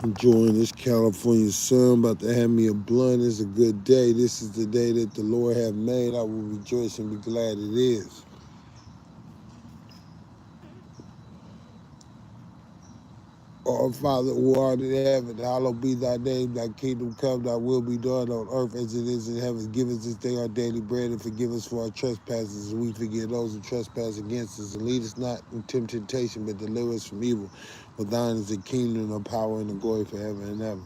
Enjoying this California sun, about to have me a blunt. It's a good day. This is the day that the Lord have made. I will rejoice and be glad it is. Our Father who art in heaven, hallowed be thy name, thy kingdom come, thy will be done on earth as it is in heaven. Give us this day our daily bread and forgive us for our trespasses as we forgive those who trespass against us. And lead us not into temptation, but deliver us from evil. For thine is the kingdom, the power, and the glory forever and ever.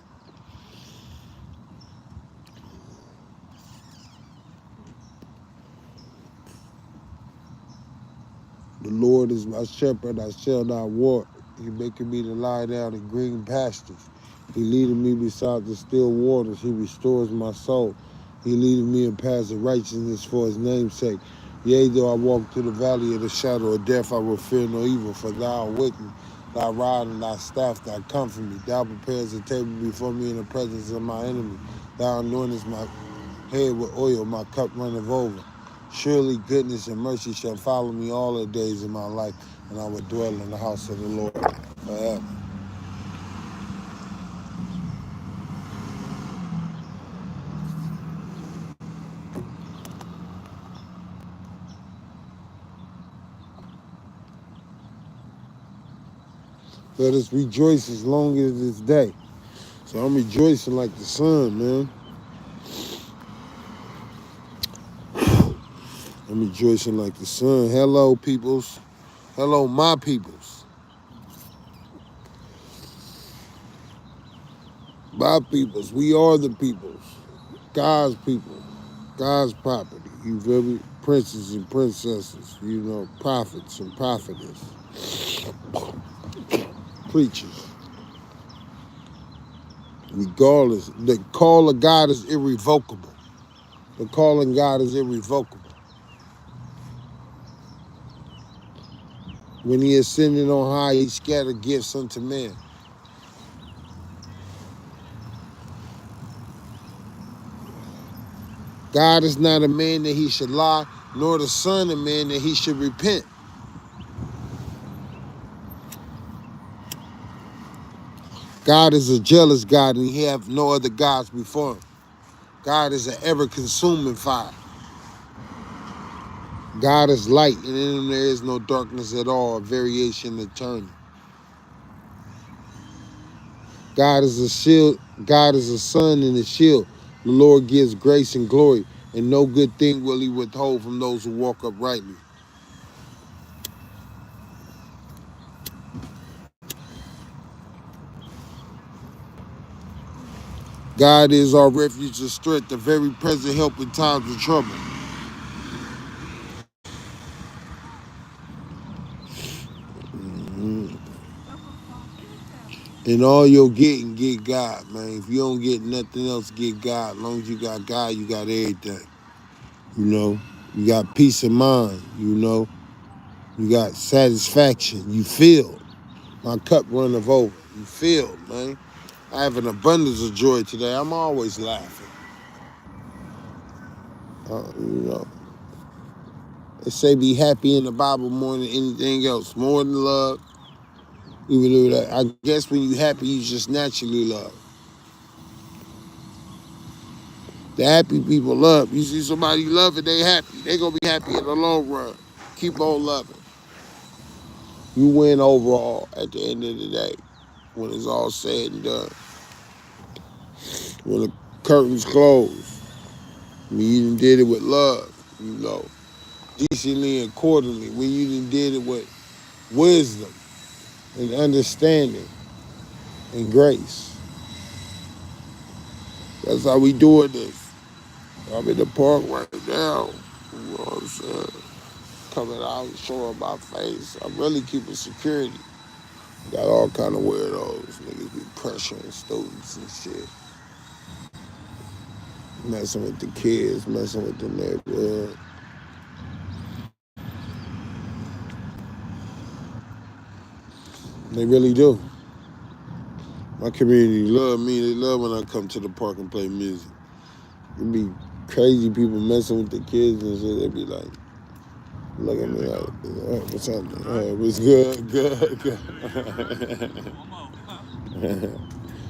The Lord is my shepherd, I shall not want. He maketh me to lie down in green pastures. He leadeth me beside the still waters. He restores my soul. He leadeth me in paths of righteousness for his name's sake. Yea, though I walk through the valley of the shadow of death, I will fear no evil, for thou art with me. Thy rod and thy staff, thy comfort me. Thou preparest a table before me in the presence of my enemy. Thou anointest my head with oil, my cup runneth over. Surely goodness and mercy shall follow me all the days of my life, and I will dwell in the house of the Lord forever. Let us rejoice as long as it's day. So I'm rejoicing like the sun, man. I'm rejoicing like the sun. Hello, peoples. Hello, my peoples. My peoples. We are the peoples. God's people. God's property. You feel me? Princes and princesses. You know, prophets and prophetess. Preachers. Regardless, the call of God is irrevocable. The call of God is irrevocable. When he ascended on high, he scattered gifts unto men. God is not a man that he should lie, nor the son of man that he should repent. God is a jealous God, and he have no other gods before him. God is an ever-consuming fire. God is light, and in him there is no darkness at all, a variation eternal. God is a shield. God is a sun and a shield. The Lord gives grace and glory, and no good thing will he withhold from those who walk uprightly. God is our refuge and strength, the very present help in times of trouble. In all you're getting, get God, man. If you don't get nothing else, get God. As long as you got God, you got everything. You know, you got peace of mind. You know, you got satisfaction. You feel. My cup runneth over. You feel, man. I have an abundance of joy today. I'm always laughing. You know, they say be happy in the Bible more than anything else, more than love. Even though that, I guess when you happy, you just naturally love. The happy people love. You see somebody loving, they happy. They gonna be happy in the long run. Keep on loving. You win overall at the end of the day when it's all said and done. When the curtains close, when you done did it with love, you know, decently and accordingly. When you done did it with wisdom and understanding and grace. That's how we doing this. I'm in the park right now. You know what I'm saying? Coming out, showing my face. I'm really keeping security. Got all kind of weirdos. Niggas be pressuring students and shit. Messing with the kids, messing with the neighborhood. They really do. My community love me. They love when I come to the park and play music. It be crazy people messing with the kids and shit. They be like, look at me like, what's up? What's good? Good, good.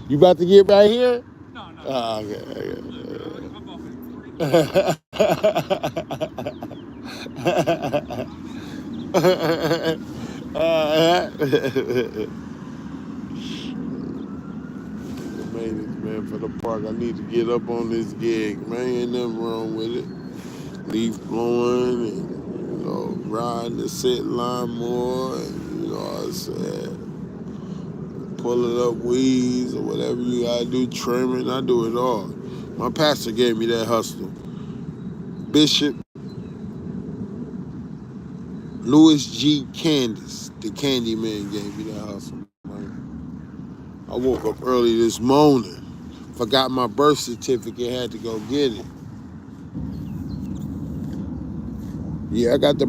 You about to get right here? No, no. Oh, okay. Made it, man, for the park. I need to get up on this gig, man. Ain't nothing wrong with it. Leaf blowing and, riding the set line more and, what I said, pulling up weeds or whatever you gotta do, trimming. I do it all. My pastor gave me that hustle. Bishop Louis G. Candace, the Candy Man, gave me that hustle, man. I woke up early this morning. Forgot my birth certificate, had to go get it. Yeah, I got the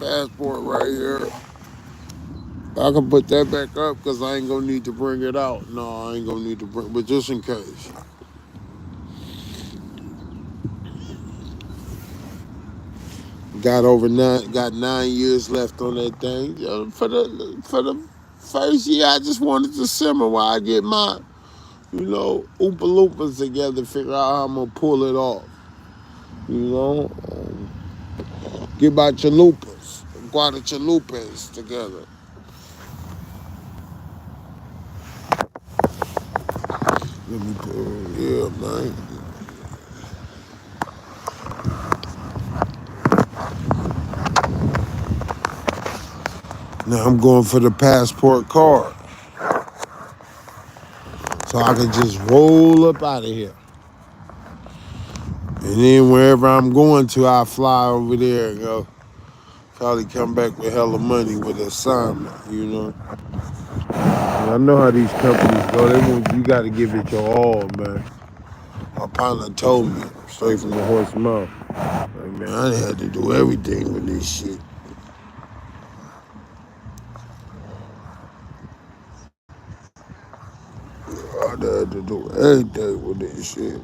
passport right here. I can put that back up because I ain't gonna need to bring it out. No, I ain't gonna need to bring, but just in case. Got 9 years left on that thing. For the first year, I just wanted to simmer while I get my, Oompa Loompas together, figure out how I'm gonna pull it off. Get my chalupas, Guadachalupas together. Let me put, yeah, man. Now I'm going for the passport card. So I can just roll up out of here. And then wherever I'm going to, I fly over there and go. Probably come back with hella money with an assignment. And I know how these companies go. You got to give it your all, man. My partner told me straight from the horse's mouth. Like, man, I had to do everything with this shit. I had to do everything with this shit.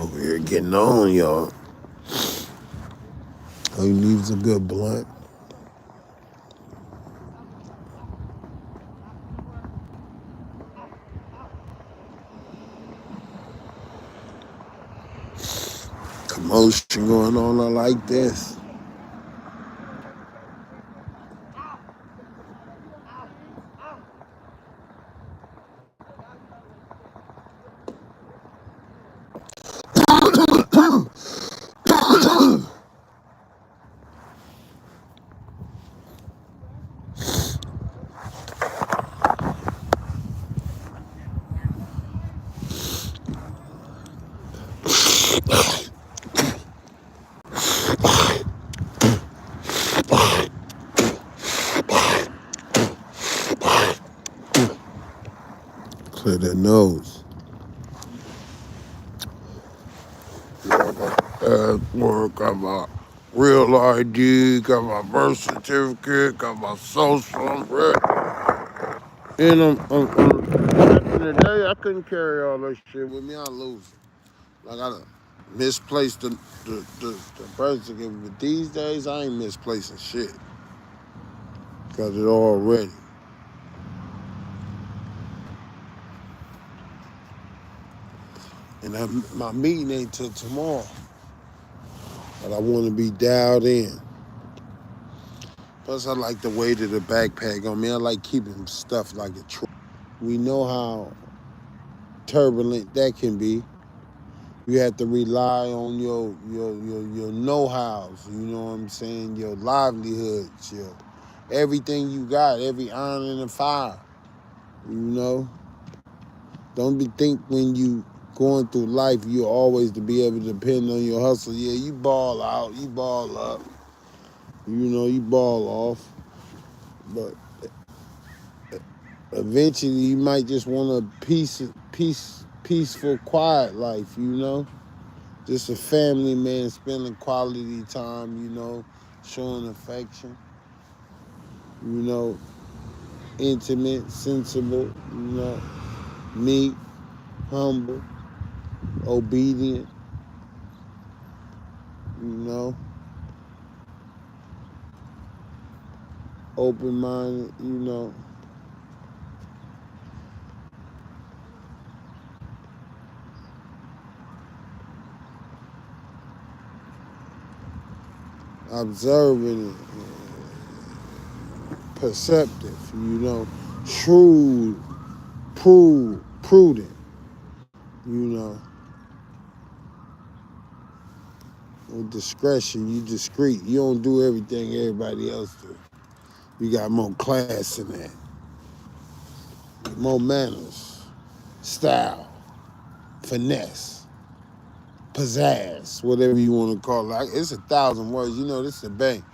Over here getting on, y'all. All you need is a good blunt. Commotion going on. I like this. Clear that nose. Work, got my real ID, got my birth certificate, got my social. And back in the day, I couldn't carry all that shit with me. I lose it. Like I misplaced the birth certificate. But these days, I ain't misplacing shit. Got it all ready. And my meeting ain't till tomorrow. But I want to be dialed in. Plus, I like the weight of the backpack on me. I like keeping stuff like a truck. We know how turbulent that can be. You have to rely on your know-hows, you know what I'm saying, your livelihoods, your everything you got, every iron in the fire, you know. Don't think when you going through life, you always to be able to depend on your hustle. Yeah, you ball out, you ball up, you ball off. But eventually you might just want a peaceful, quiet life, Just a family, man, spending quality time, showing affection, intimate, sensible, meek, humble, obedient, open-minded, observant, perceptive, shrewd, prudent, with discretion, you discreet. You don't do everything everybody else do. You got more class in that, more manners, style, finesse, pizzazz, whatever you want to call it. It's 1,000 words. This is a bank.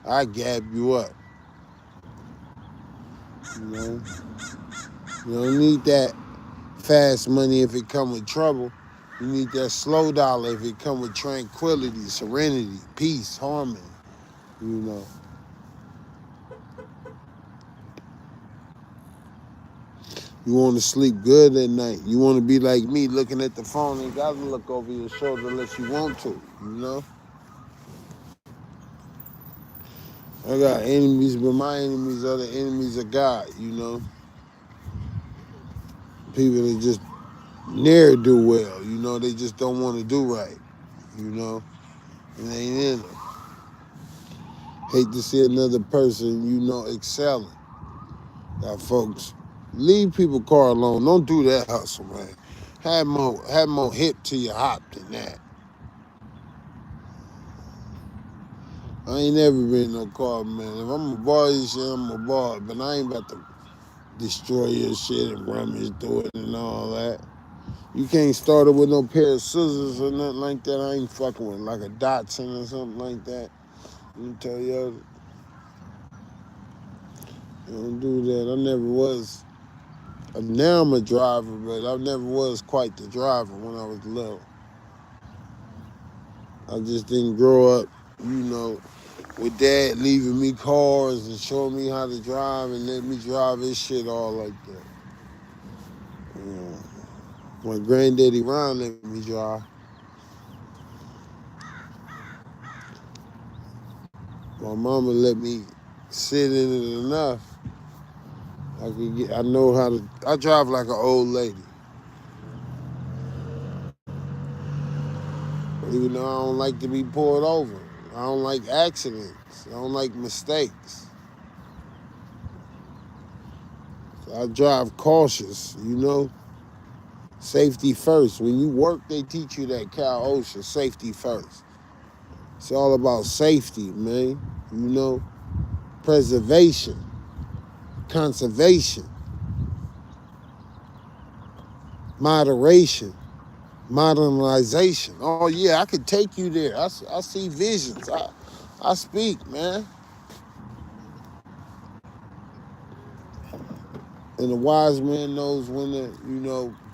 I gab you up. You don't need that fast money if it come with trouble. You need that slow dollar if it come with tranquility, serenity, peace, harmony. You want to sleep good at night. You want to be like me, looking at the phone and got to look over your shoulder unless you want to. I got enemies, but my enemies are the enemies of God, People that just never do well, they just don't want to do right, and they ain't in them. Hate to see another person, excelling. Got folks, leave people car alone. Don't do that hustle, man. Have more hip to your hop than that. I ain't never been no car, man. If I'm a bar your shit, I'm a bar. But I ain't about to destroy your shit and rummage through it and all that. You can't start it with no pair of scissors or nothing like that. I ain't fucking with like a Datsun or something like that. You tell you, don't do that. I never was. Now I'm a driver, but I never was quite the driver when I was little. I just didn't grow up, with dad leaving me cars and showing me how to drive and let me drive his shit all like that. My granddaddy Ron let me drive. My mama let me sit in it enough. I know how to, I drive like an old lady. Even though I don't like to be pulled over. I don't like accidents. I don't like mistakes. So I drive cautious, Safety first. When you work, they teach you that Cal OSHA, safety first. It's all about safety, man. Preservation, conservation, moderation, modernization. Oh yeah, I could take you there. I see visions. I speak, man. And the wise man knows when to,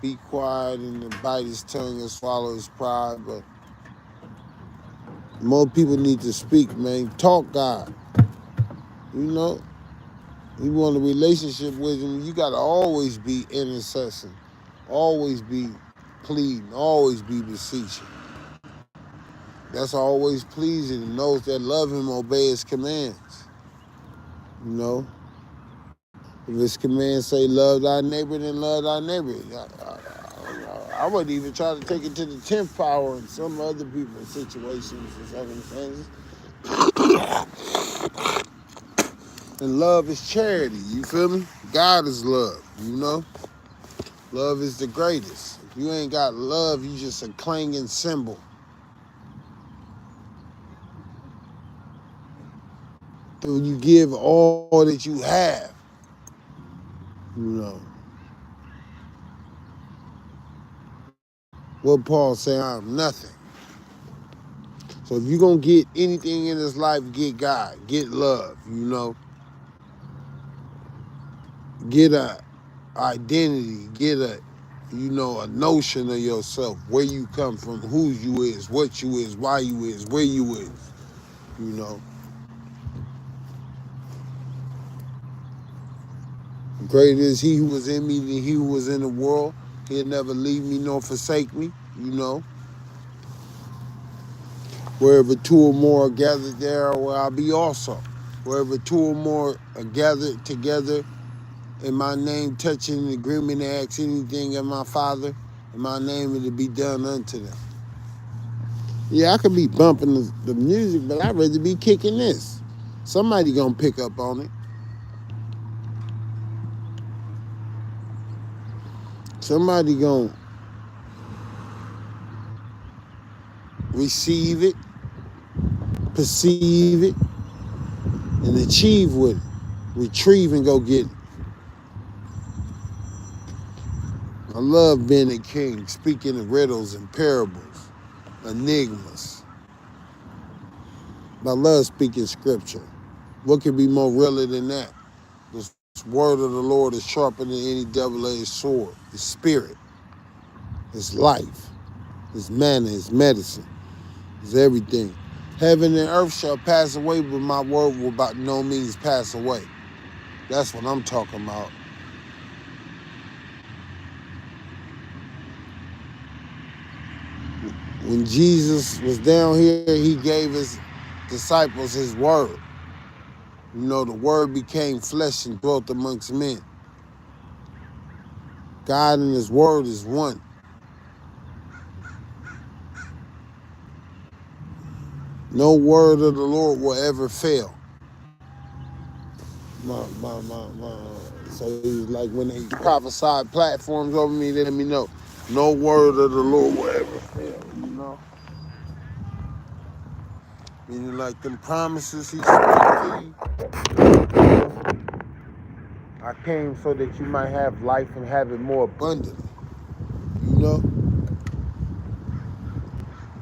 be quiet and to bite his tongue and swallow his pride. But more people need to speak, man. Talk God. You want a relationship with him, you got to always be intercessing, always be pleading, always be beseeching. That's always pleasing, and those that love him obey his commands. If his commands say love thy neighbor, then love thy neighbor. I wouldn't even try to take it to the 10th power in some other people's situations and circumstances. And love is charity, you feel me? God is love, Love is the greatest. If you ain't got love, you just a clanging cymbal. So you give all that you have, What Paul say? I'm nothing. So if you're going to get anything in this life, get God, get love, get a identity, get a, a notion of yourself, where you come from, who you is, what you is, why you is, where you is, you know. Greater is he who was in me than he who was in the world. He'll never leave me nor forsake me, Wherever two or more are gathered, there will I be also. Wherever two or more are gathered together in my name, touching an agreement to ask anything of my Father, in my name it'll be done unto them. Yeah, I could be bumping the music, but I'd rather be kicking this. Somebody gonna pick up on it. Somebody gonna receive it, perceive it, and achieve with it. Retrieve and go get it. I love being a king, speaking in riddles and parables, enigmas. I love speaking scripture. What could be more realer than that? The word of the Lord is sharper than any double-edged sword. It's spirit. It's life. It's manna. It's medicine. It's everything. Heaven and earth shall pass away, but my word will by no means pass away. That's what I'm talking about. When Jesus was down here, he gave his disciples his word. The word became flesh and dwelt amongst men. God and his word is one. No word of the Lord will ever fail. So he's like, when they prophesied platforms over me, they let me know, no word of the Lord will ever fail, Meaning like them promises he spoke to you. I came so that you might have life and have it more abundantly,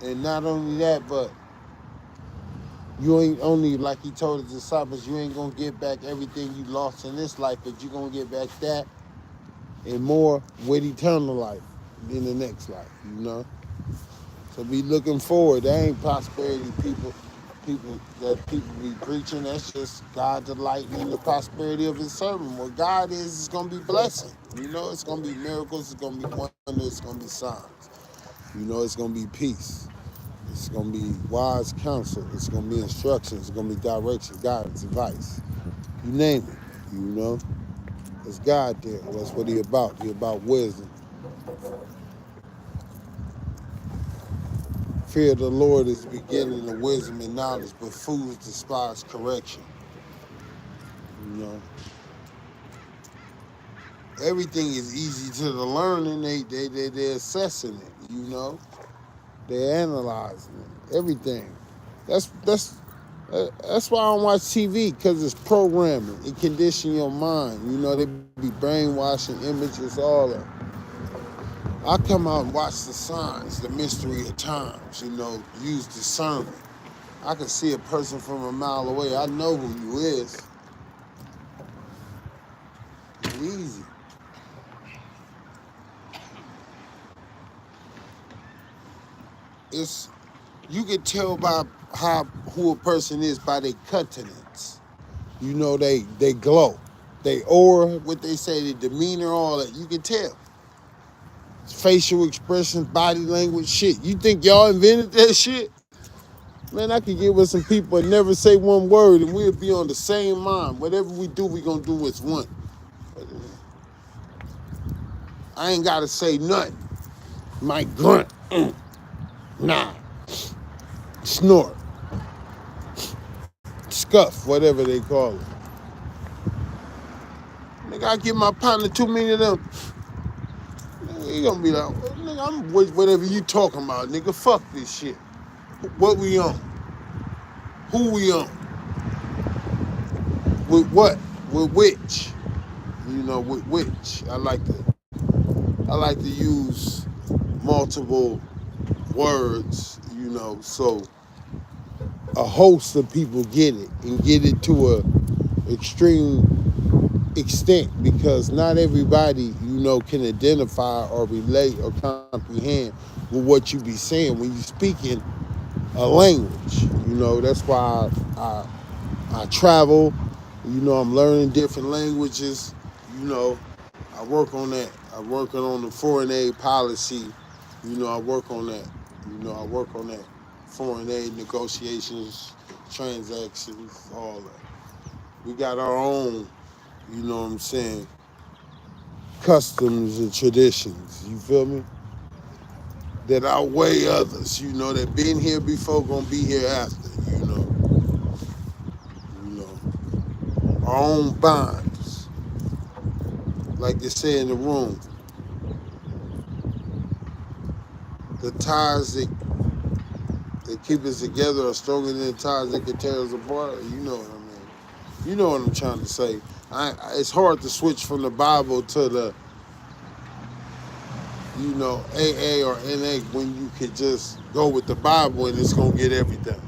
And not only that, but you ain't only, like he told his disciples, you ain't gonna get back everything you lost in this life, but you're gonna get back that and more with eternal life in the next life, So be looking forward. That ain't prosperity, people that people be preaching. That's just God delighting in the prosperity of his servant. What God is gonna be blessing. It's gonna be miracles, it's gonna be wonders, it's gonna be signs. It's gonna be peace. It's gonna be wise counsel. It's gonna be instructions. It's gonna be direction, guidance, advice. You name it, It's God there. That's what he about. He about wisdom. Fear of the Lord is the beginning of wisdom and knowledge, but fools despise correction. Everything is easy to the learning. They're assessing it. They're analyzing it. Everything. That's why I don't watch TV, because it's programming. It condition your mind. They be brainwashing images, all that. I come out and watch the signs, the mystery of times. Use discernment. I can see a person from a mile away. I know who you is. It's easy. You can tell by who a person is by their countenance. They glow. They aura, what they say, their demeanor, all that. You can tell. Facial expressions, body language, shit. You think y'all invented that shit? Man, I could get with some people and never say one word and we'll be on the same mind. Whatever we do, we gonna do as one. I ain't gotta say nothing. Might grunt. Nah. Snort. Scuff, whatever they call it. Nigga, I give my partner too many of them. Nigga, he gonna be like, nigga, I'm with whatever you talking about, nigga. Fuck this shit. What we on? Who we on? With what? With which? With which? I like to use multiple words, you know, so a host of people get it and get it to a extreme extent, because not everybody, you know, can identify or relate or comprehend with what you be saying when you speaking a language. You know, that's why I travel. You know, I'm learning different languages. You know, I work on that. I'm working on the foreign aid policy. You know, I work on that. You know, I work on that. Foreign aid negotiations, transactions, all that. We got our own, you know what I'm saying, customs and traditions. You feel me? That outweigh others, you know, that been here before, gonna be here after, you know, our own bonds, like they say in the room, the ties that keep us together are stronger than the ties that can tear us apart. You know what I mean? You know what I'm trying to say. It's hard to switch from the Bible to the, you know, AA or NA when you could just go with the Bible and it's gonna get everything.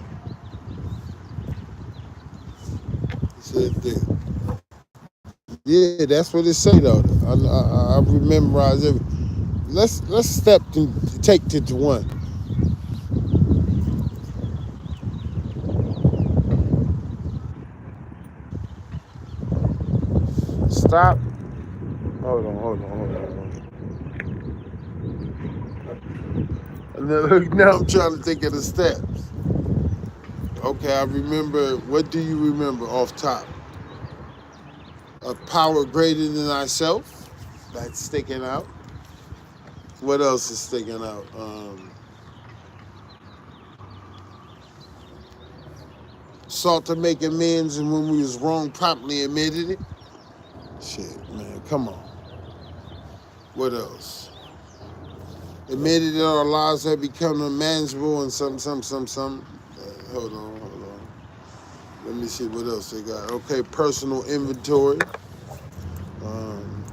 Yeah, that's what it say though. I memorize every. Let's step to take to one. Stop. Hold on. Now I'm trying to think of the steps. Okay, I remember. What do you remember off top? A power greater than thyself. That's sticking out. What else is sticking out? Sought to make amends, and when we was wrong, promptly admitted it. Shit, man, come on. What else? Admitted that our lives have become unmanageable and some. Hold on. Let me see what else they got. Okay, personal inventory. Um,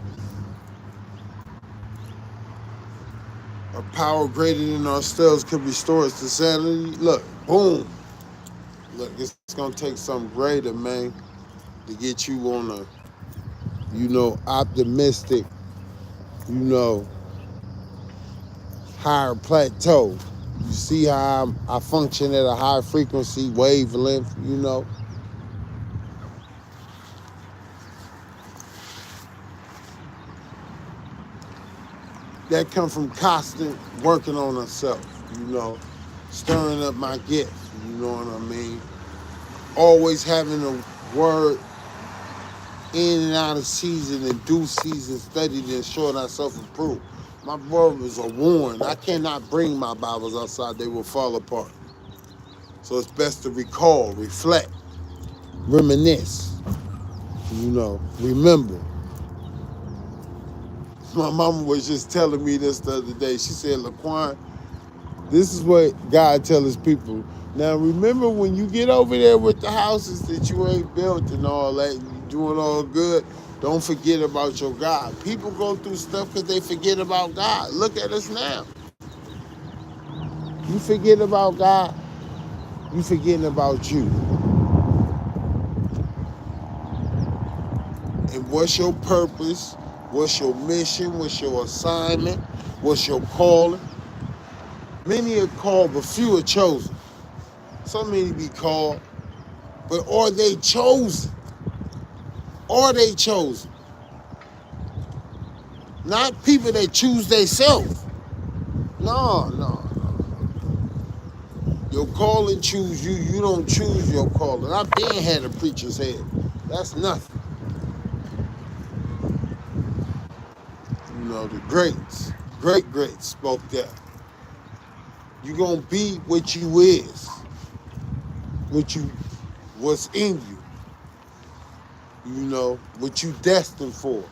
a power greater than ourselves could restore us to sanity. Look, boom. Look, it's gonna take something greater, man, to get you on a, you know, optimistic, you know, higher plateau. You see how I function at a high frequency wavelength, you know. That come from constant working on herself, you know, stirring up my gift, you know what I mean? Always having a word in and out of season and due season, studied and showing ourselves improved. My brothers are warned. I cannot bring my Bibles outside, they will fall apart. So it's best to recall, reflect, reminisce, you know, remember. My mama was just telling me this the other day. She said, Laquan, this is what God tells his people. Now remember, when you get over there with the houses that you ain't built and all that, and you doing all good, don't forget about your God. People go through stuff because they forget about God. Look at us now. You forget about God, you forgetting about you. And what's your purpose? What's your mission? What's your assignment? What's your calling? Many are called, but few are chosen. So many be called, but are they chosen? Are they chosen? Not people that choose themselves. No. Your calling choose you. You don't choose your calling. I've been had a preacher's head. That's nothing. You know, the greats, greats spoke that. You gonna be what you is, what's in you. You know, what you destined for.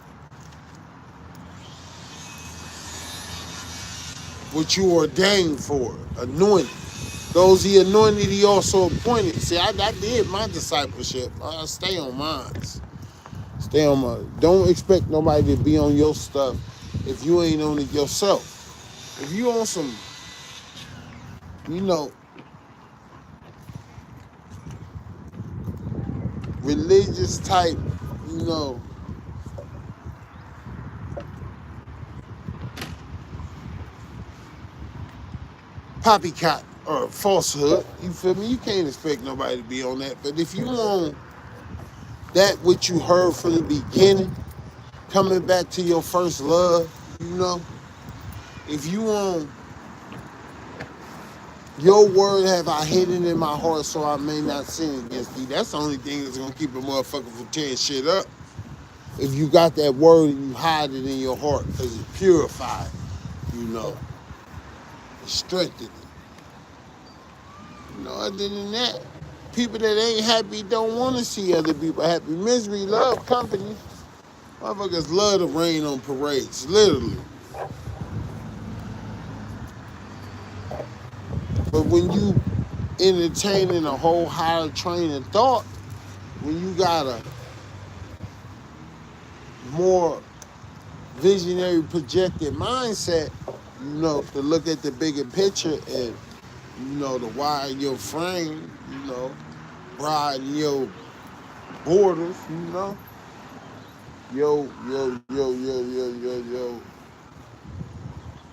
What you ordained for, anointed. Those he anointed, he also appointed. See, I did my discipleship. I stay on mine. Stay on mine. Don't expect nobody to be on your stuff if you ain't on it yourself. If you on some, you know, religious type, you know, poppycock or falsehood, you feel me? You can't expect nobody to be on that. But if you on that what you heard from the beginning, coming back to your first love, you know, if you on your word have I hidden in my heart so I may not sin against thee, that's the only thing that's gonna keep a motherfucker from tearing shit up. If you got that word and you hide it in your heart because it's purified, you know, it's strengthened. You know, other than that, people that ain't happy don't want to see other people happy. Misery love company. Motherfuckers love to rain on parades, literally. But when you entertaining a whole higher train of thought, when you got a more visionary projected mindset, you know, to look at the bigger picture and, you know, to widen your frame, you know, broaden your borders, you know.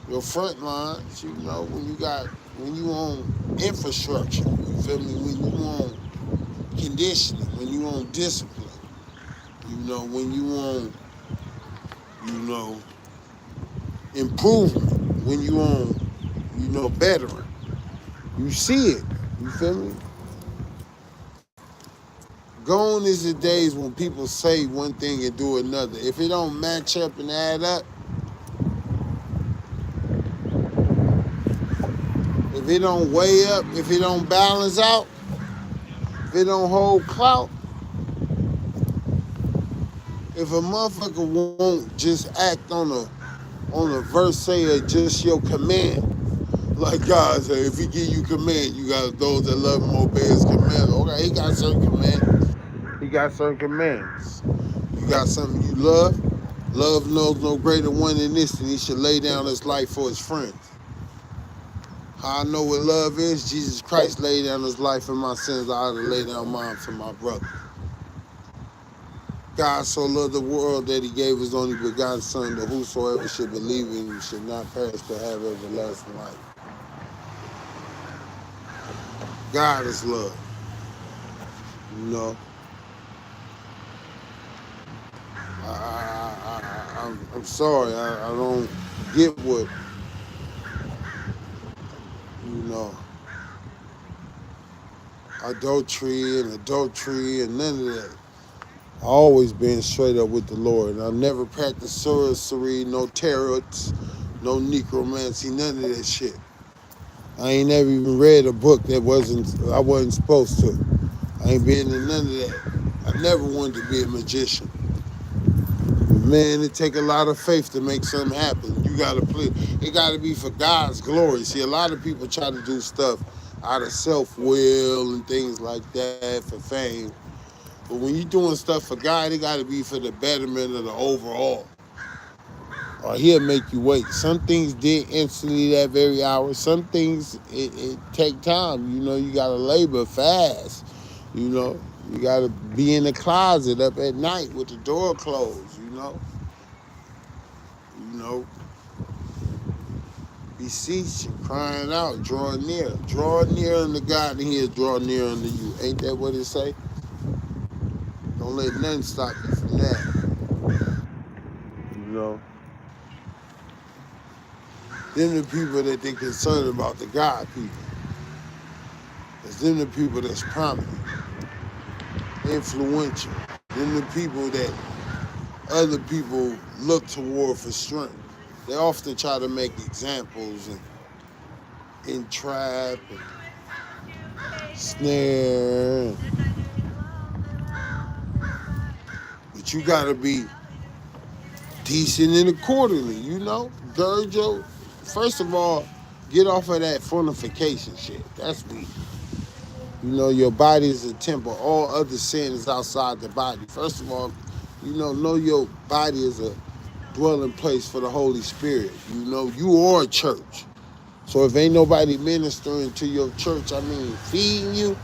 Your front lines, you know, when you on infrastructure, you feel me? When you on conditioning, when you on discipline, you know, when you on, you know, improvement, when you on, you know, bettering. You see it, you feel me? Gone is the days when people say one thing and do another. If it don't match up and add up, if it don't weigh up, if it don't balance out, if it don't hold clout, if a motherfucker won't just act on a verse of just your command, like God said, if he give you command, you got those that love him obey his command. Okay, he got certain commands. He got certain commands. You got something you love. Love knows no greater one than this, and he should lay down his life for his friends. How I know what love is? Jesus Christ laid down his life for my sins. I ought to lay down mine for my brother. God so loved the world that he gave his only begotten son, that whosoever should believe in him should not perish but have everlasting life. God is love. You know, I'm sorry, I don't get what, you know, adultery and none of that. I always been straight up with the Lord. And I never practiced sorcery, no tarots, no necromancy, none of that shit. I ain't never even read a book that I wasn't supposed to. I ain't been in none of that. I never wanted to be a magician. Man, it take a lot of faith to make something happen. You gotta play. It gotta be for God's glory. See, a lot of people try to do stuff out of self-will and things like that for fame. But when you're doing stuff for God, it gotta be for the betterment of the overall. Or he'll make you wait. Some things did instantly that very hour. Some things it take time. You know, you gotta labor fast. You know, you gotta be in the closet up at night with the door closed. You know, beseeching, crying out, drawing near unto God, and He'll draw near unto you. Ain't that what it say? Don't let nothing stop you from that. You know, them the people that they concerned about, the God people. It's them the people that's prominent, influential. Them the people that other people look toward for strength. They often try to make examples and entrap and snare. But you gotta be decent and accordingly, you know? Gird your, first of all, get off of that fornication shit. That's weak. You know, your body is a temple. All other sin is outside the body. First of all, you know your body is a dwelling place for the Holy Spirit. You know, you are a church. So if ain't nobody ministering to your church, I mean, feeding you,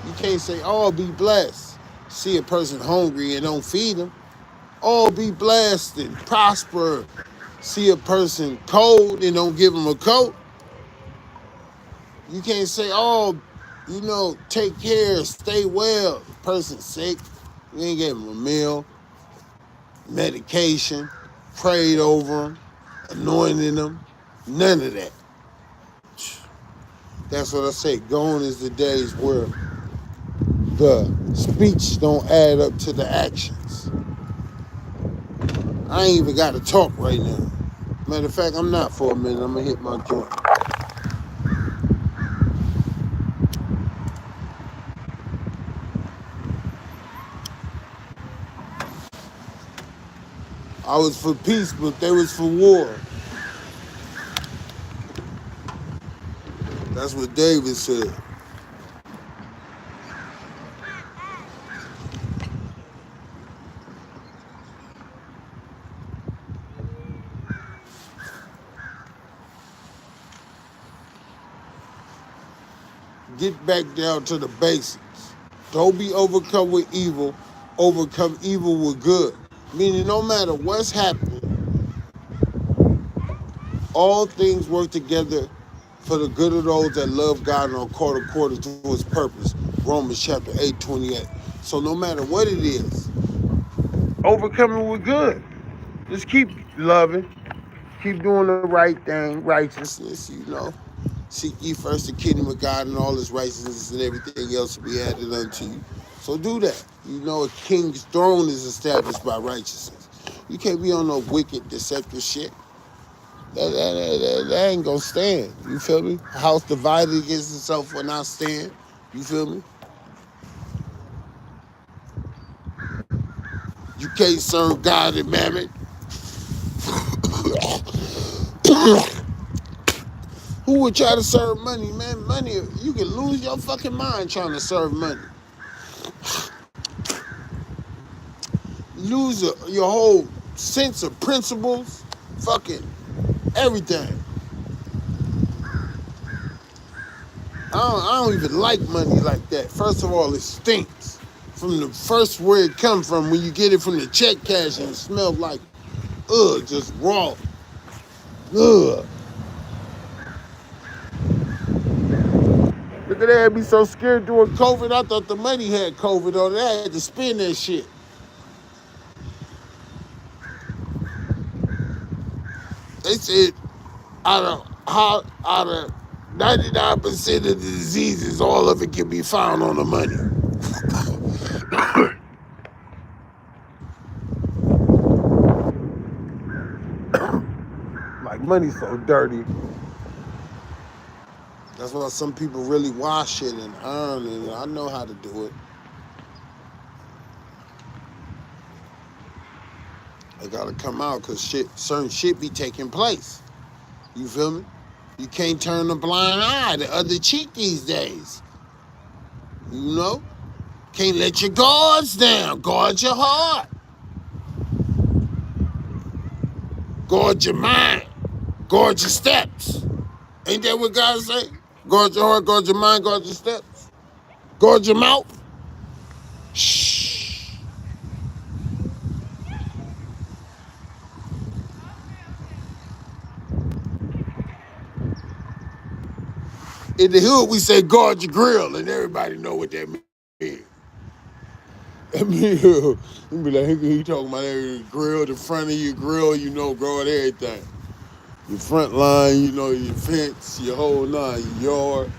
you can't say, oh, be blessed. See a person hungry and don't feed them. Oh, be blessed and prosper. See a person cold and don't give them a coat. You can't say, oh, you know, take care, stay well. The person's sick. You ain't gave them a meal, medication, prayed over them, anointed them. None of that. That's what I say. Gone is the days where the speech don't add up to the actions. I ain't even got to talk right now. Matter of fact, I'm not for a minute. I'm going to hit my joint. I was for peace, but they was for war. That's what David said. Get back down to the basics. Don't be overcome with evil. Overcome evil with good. Meaning no matter what's happening, all things work together for the good of those that love God and are called according to his purpose. Romans chapter 8:28. So no matter what it is, overcome it with good. Just keep loving. Keep doing the right thing, righteousness, you know. Seek ye first the kingdom of God and all his righteousness and everything else will be added unto you. So do that. You know, a king's throne is established by righteousness. You can't be on no wicked, deceptive shit. That ain't gonna stand. You feel me? A house divided against itself will not stand. You feel me? You can't serve God and mammon. Who would try to serve money, man? Money, you can lose your fucking mind trying to serve money. Lose your whole sense of principles, fucking everything. I don't even like money like that. First of all, it stinks. From the first where it comes from, when you get it from the check cash and it smells like, just raw. Ugh. Look at that, I'd be so scared during COVID. I thought the money had COVID on it. I had to spend that shit. They said out of 99% of the diseases, all of it can be found on the money. Like money's so dirty. That's why some people really wash it and earn it. And I know how to do it. They gotta come out because certain shit be taking place. You feel me? You can't turn a blind eye the other cheek these days. You know? Can't let your guards down. Guard your heart. Guard your mind. Guard your steps. Ain't that what God say? Guard your heart, guard your mind, guard your steps. Guard your mouth. Shh. In the hood, we say guard your grill, and everybody know what that means. I mean, you be like, he talking about every grill, the front of your grill, you know, guard everything. Your front line, you know, your fence, your whole nine, your yard,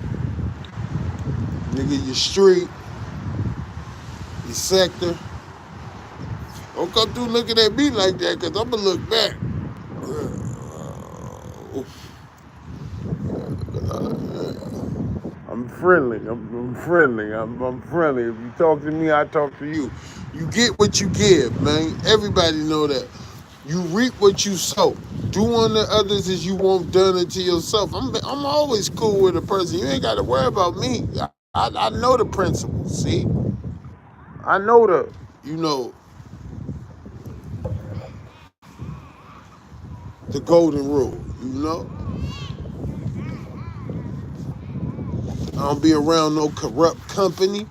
nigga, your street, your sector. Don't come through looking at me like that, because I'm going to look back. I'm friendly. I'm friendly. I'm friendly. If you talk to me, I talk to you. You get what you give, man. Everybody know that. You reap what you sow. Do unto others as you want done unto yourself. I'm always cool with a person. You ain't got to worry about me. I know the principles, see? I know the, you know, The golden rule, you know? I don't be around no corrupt company.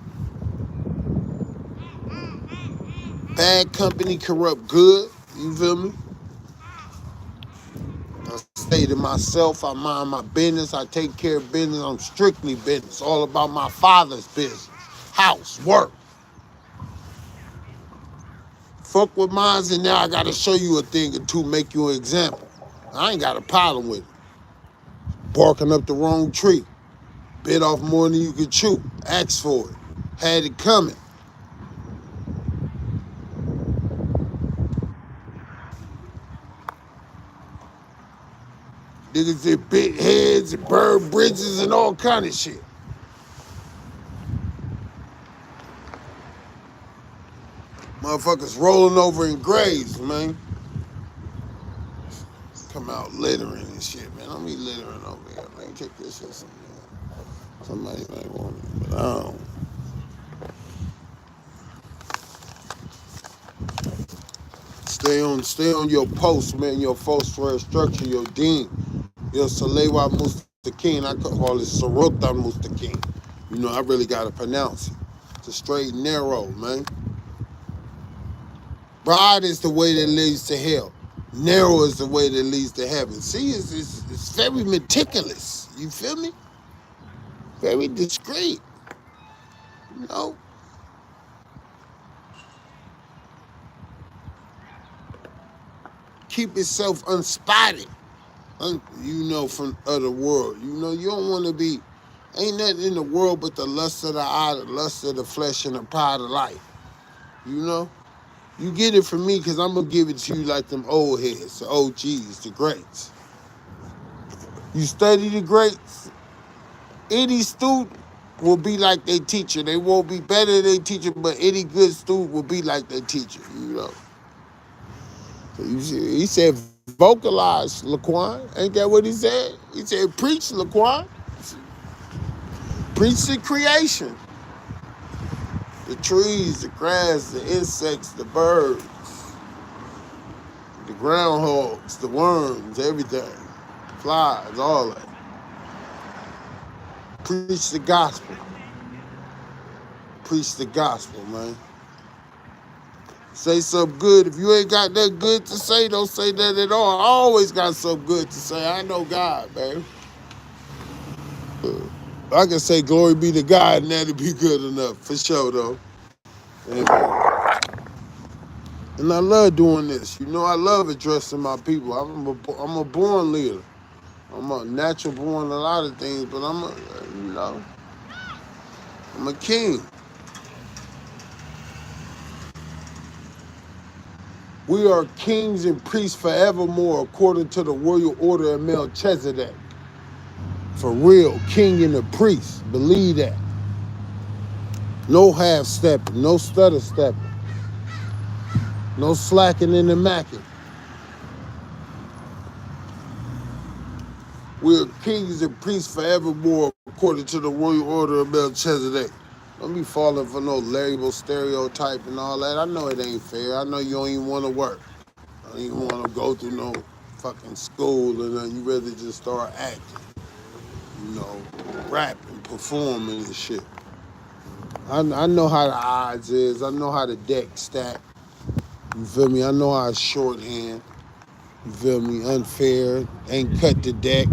Bad company corrupt good. You feel me? I stay to myself. I mind my business. I take care of business. I'm strictly business. All about my father's business. House, work. Fuck with mines, and now I gotta show you a thing or two, make you an example. I ain't got a problem with it. Barking up the wrong tree. Bit off more than you could chew. Asked for it. Had it coming. Niggas did big heads and bird bridges and all kind of shit. Motherfuckers rolling over in graves, man. Come out littering and shit, man. Don't be littering over here, man. Take this shit somewhere. Somebody might want it, but I don't. Stay on your post, man. Your Fosfora structure, your dean, your Salewa Mustaqim. I call it Sarota Mustaqim. You know, I really gotta pronounce it. It's a straight narrow, man. Broad is the way that leads to hell. Narrow is the way that leads to heaven. See, it's very meticulous. You feel me? Very discreet. You know? Keep itself unspotted. You know, from other world. You know, you don't want to be, ain't nothing in the world but the lust of the eye, the lust of the flesh, and the pride of life. You know? You get it from me because I'm going to give it to you like them old heads, the OGs, the greats. You study the greats, any student will be like their teacher. They won't be better than their teacher, but any good student will be like their teacher, you know? So he said, vocalize, Laquan. Ain't that what he said? He said, preach, Laquan. Preach the creation. The trees, the grass, the insects, the birds, the groundhogs, the worms, everything. Flies, all that. Preach the gospel. Preach the gospel, man. Say something good. If you ain't got nothing good to say, don't say that at all. I always got something good to say. I know God, man. I can say glory be to God and that'll be good enough, for sure, though. And I love doing this. You know, I love addressing my people. I'm a born leader. I'm a natural born a lot of things, but I'm a king. We are kings and priests forevermore according to the royal order of Melchizedek. For real, king and a priest. Believe that. No half-stepping, no stutter-stepping. No slacking in the macking. We are kings and priests forevermore according to the royal order of Melchizedek. Don't be falling for no label, stereotype, and all that. I know it ain't fair. I know you don't even want to work. I don't even want to go through no fucking school, and then you rather just start acting. You know, rapping, performing and shit. I know how the odds is. I know how the deck stack. You feel me? I know how it's shorthand. You feel me? Unfair. Ain't cut the deck.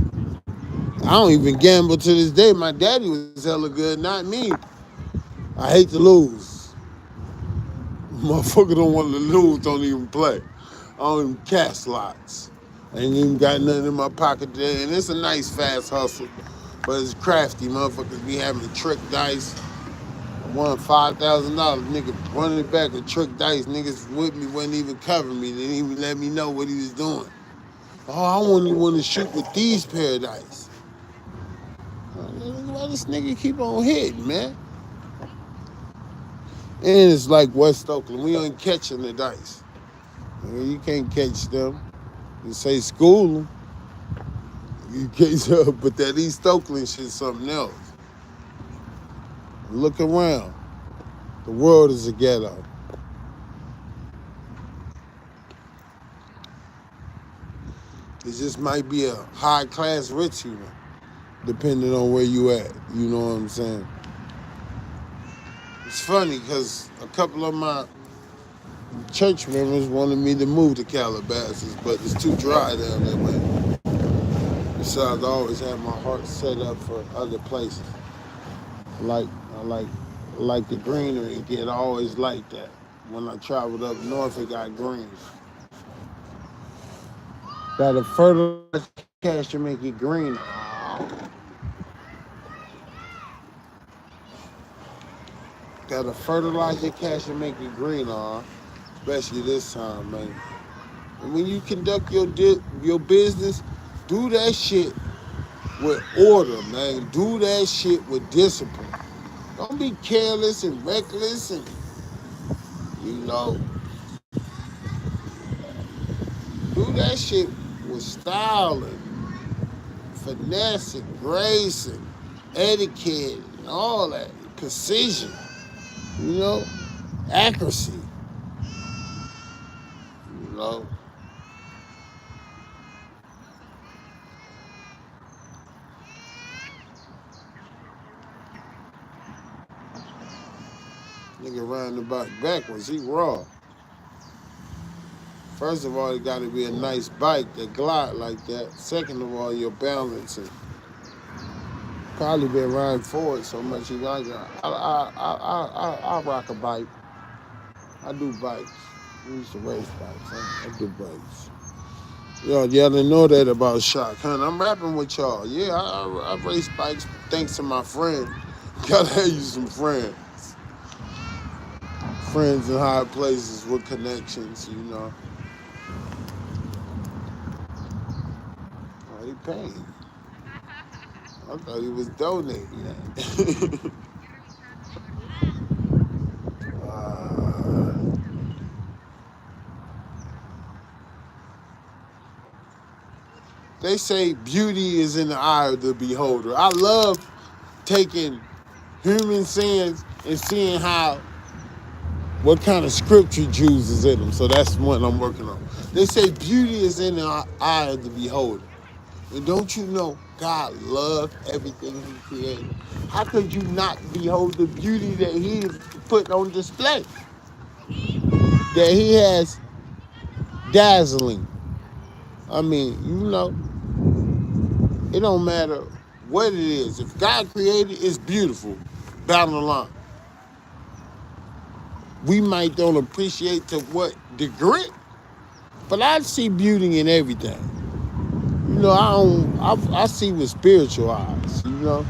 I don't even gamble to this day. My daddy was hella good, not me. I hate to lose. Motherfucker don't want to lose, don't even play. I don't even cast lots. I ain't even got nothing in my pocket today. And it's a nice, fast hustle. But it's crafty. Motherfuckers be having trick dice. I won $5,000. Nigga running it back with trick dice. Niggas with me wasn't even covering me. They didn't even let me know what he was doing. Oh, I only want to shoot with these pair of dice. Why this nigga keep on hitting, man? And it's like West Oakland. We ain't catching the dice. You can't catch them. You say school them. You can't, but that East Oakland shit's something else. Look around. The world is a ghetto. It just might be a high class rich human, depending on where you at. You know what I'm saying? It's funny because a couple of my church members wanted me to move to Calabasas, but it's too dry down there, man. Besides, I always have my heart set up for other places. I like the greenery. I always like that. When I traveled up north, it got green. Gotta fertilize cash to make it green. Gotta fertilize your cash to make it green, especially this time, man. And when you conduct your business, do that shit with order, man. Do that shit with discipline. Don't be careless and reckless and, you know, do that shit with style and finesse and grace and etiquette and all that. Precision, you know, accuracy, you know. Nigga riding the bike backwards, he raw. First of all, it got to be a nice bike that glide like that. Second of all, your balance and probably been riding forward so much. You like I rock a bike. I do bikes. We used to race bikes. I do bikes. Y'all didn't know that about SHAKA. I'm rapping with y'all. Yeah, I race bikes thanks to my friend. Gotta have you some friends. Friends in high places with connections, you know. Oh, he paying. I thought he was donating that. They say beauty is in the eye of the beholder. I love taking human sins and seeing what kind of scripture Jews is in them. So that's what I'm working on. They say beauty is in the eye of the beholder. And don't you know God loved everything he created? How could you not behold the beauty that he put on display? That he has dazzling. I mean, you know, it don't matter what it is. If God created, it's beautiful. Down the line. We might don't appreciate to what degree, but I see beauty in everything. You know, I see with spiritual eyes, you know.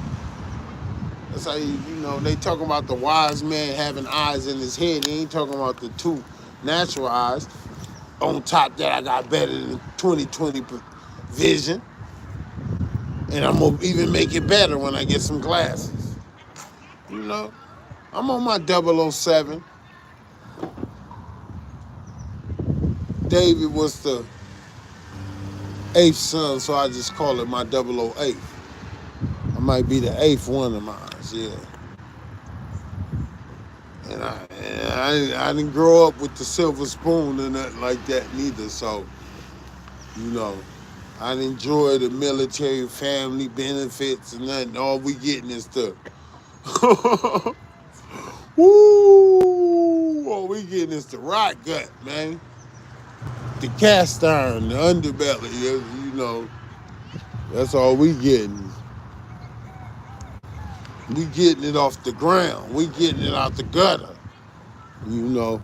That's how you know, they talking about the wise man having eyes in his head. He ain't talking about the two natural eyes. On top of that, I got better than 20/20 vision. And I'm going to even make it better when I get some glasses. You know, I'm on my 007. David was the 8th son, so I just call it my 008. I might be the 8th one of mine, yeah. And I didn't grow up with the silver spoon or nothing like that neither, so, you know, I didn't enjoy the military family benefits and nothing. All we getting is the, woo, all we getting is the rock gut, man. The cast iron, the underbelly, you know, that's all we getting. We getting it off the ground. We getting it out the gutter. You know,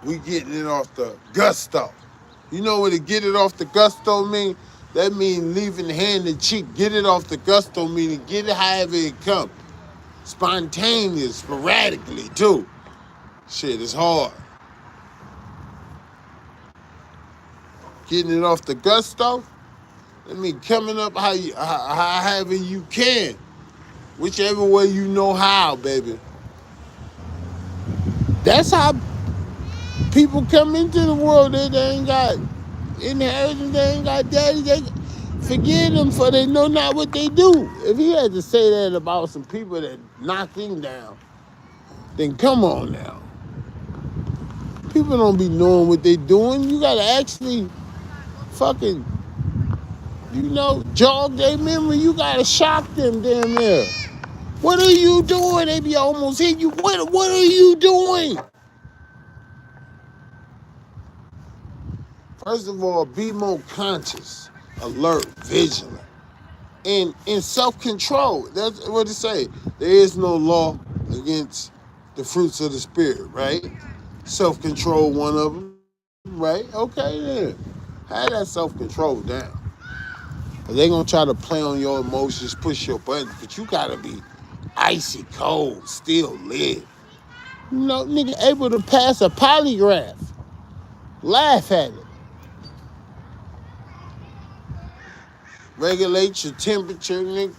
we getting it off the gusto. You know what to get it off the gusto mean? That mean leaving hand and cheek. Get it off the gusto meaning get it however it come. Spontaneous, sporadically too. Shit, it's hard. Getting it off the gusto, I mean coming up however you can. Whichever way you know how, baby. That's how people come into the world. They ain't got inheritance, they ain't got daddy. They forgive them for they know not what they do. If he had to say that about some people that knocked him down, then come on now. People don't be knowing what they doing. You gotta actually fucking, jog their memory. You gotta shock them damn near. What are you doing? They be almost hit you. What are you doing? First of all, be more conscious, alert, vigilant, and in self-control. That's what it say. There is no law against the fruits of the spirit, right? Self-control, one of them, right? Okay, then. Have that self-control down. But they gonna try to play on your emotions, push your buttons, but you gotta be icy cold, still lit. Nigga able to pass a polygraph. Laugh at it. Regulate your temperature, nigga.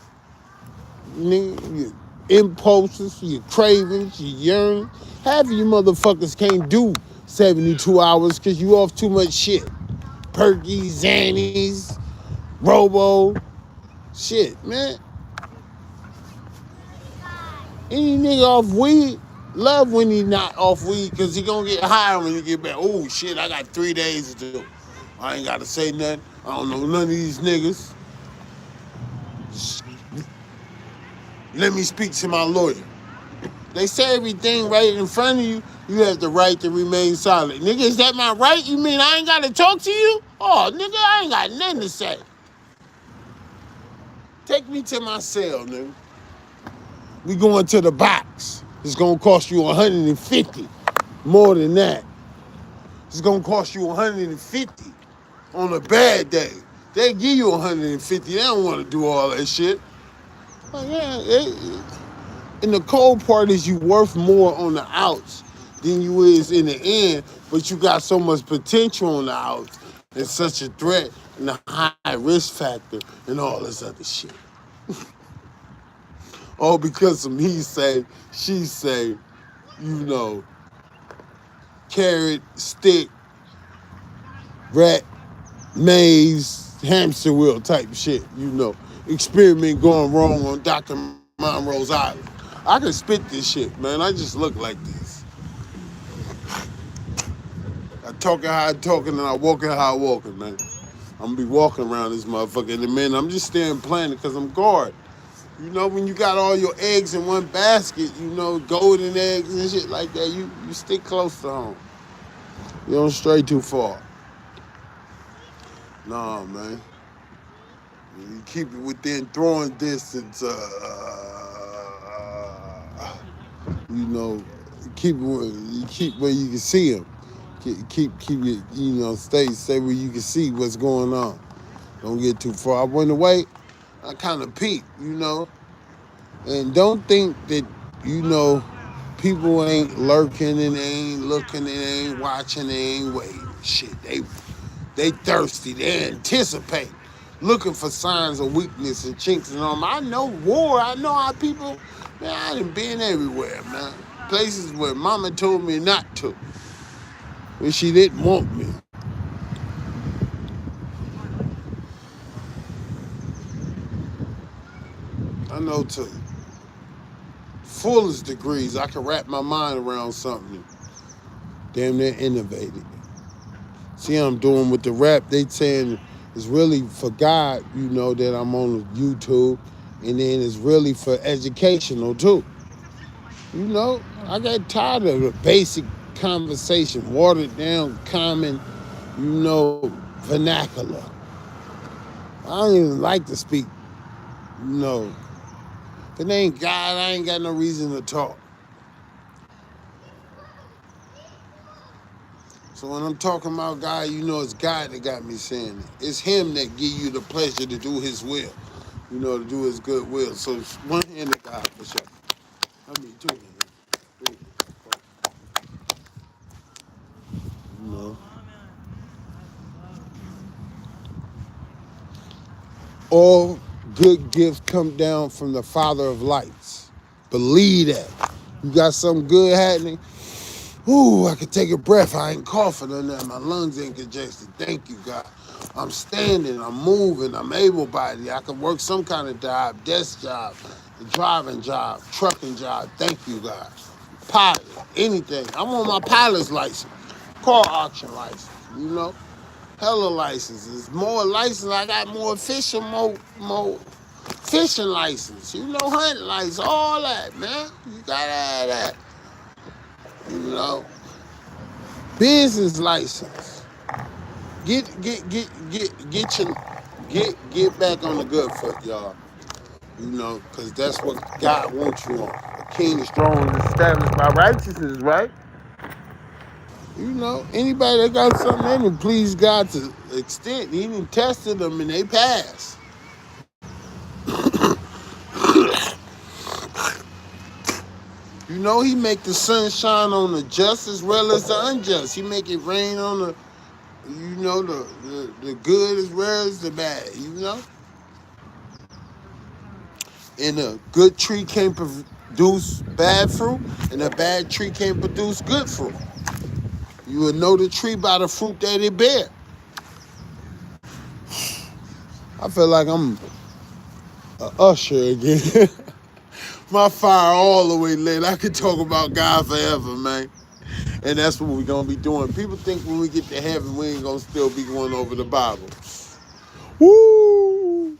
Your impulses, your cravings, your yearning. Half of you motherfuckers can't do 72 hours because you off too much shit. Perkies, Xannies, Robo. Shit, man. Any nigga off weed, love when he not off weed because he gonna get high when he get back. Oh, shit, I got 3 days to do. I ain't gotta say nothing. I don't know none of these niggas. Let me speak to my lawyer. They say everything right in front of you. You have the right to remain silent. Nigga, is that my right? You mean I ain't got to talk to you? Oh, nigga, I ain't got nothing to say. Take me to my cell, nigga. We going to the box. It's going to cost you $150. More than that. It's going to cost you $150 on a bad day. They give you $150. They don't want to do all that shit. Like, and the cold part is you worth more on the outs than you is in the end, but you got so much potential on the outs and such a threat and a high risk factor and all this other shit. All because of he say, she say, carrot, stick, rat, maze, hamster wheel type shit, Experiment going wrong on Dr. Monroe's Island. I can spit this shit, man. I just look like this. I talking how I talking and I walking how I walking, man. I'm gonna be walking around this motherfucker in a minute. I'm just staying planted because I'm guard. When you got all your eggs in one basket, golden eggs and shit like that, you stick close to home. You don't stray too far. Nah, man. You keep it within throwing distance. Keep where you can see them. Keep it. Stay where you can see what's going on. Don't get too far. I went away. I kind of peeped, and don't think that people ain't lurking and they ain't looking and they ain't watching, they ain't waiting. Shit, they thirsty. They anticipate. Looking for signs of weakness and chinks and all. I know war. I know how people, man, I done been everywhere, man. Places where mama told me not to. When she didn't want me. I know to fullest degrees, I can wrap my mind around something. Damn near innovated. See how I'm doing with the rap. They saying it's really for God, that I'm on YouTube. And then it's really for educational too. I got tired of the basic conversation, watered down, common, vernacular. I don't even like to speak, If it ain't God, I ain't got no reason to talk. So when I'm talking about God, it's God that got me saying it. It's him that give you the pleasure to do his will, to do his good will. So it's one hand to God for sure. I mean, two hands. All good gifts come down from the Father of lights. Believe that. You got something good happening. Ooh, I could take a breath. I ain't coughing or nothing. My lungs ain't congested. Thank you, God. I'm standing, I'm moving, I'm able-bodied. I can work some kind of job, desk job, driving job, trucking job. Thank you, God. Pilot, anything. I'm on my pilot's license, car auction license, hella licenses. More licenses. I got more fishing, more fishing license. You know, hunting license, all that, man. You gotta have that. You know, business license. Get back on the good foot, y'all. You know, because that's what God wants you on. A king is strong and established by righteousness, right? You know, anybody that got something in them, please God to extent. He even tested them and they passed. You know, he make the sun shine on the just as well as the unjust. He make it rain on the, you know, the good as well as the bad, you know? And a good tree can't produce bad fruit, and a bad tree can't produce good fruit. You will know the tree by the fruit that it bear. I feel like I'm a usher again. My fire all the way lit. I could talk about God forever, man. And that's what we're going to be doing. People think when we get to heaven, we ain't going to still be going over the Bible. Woo!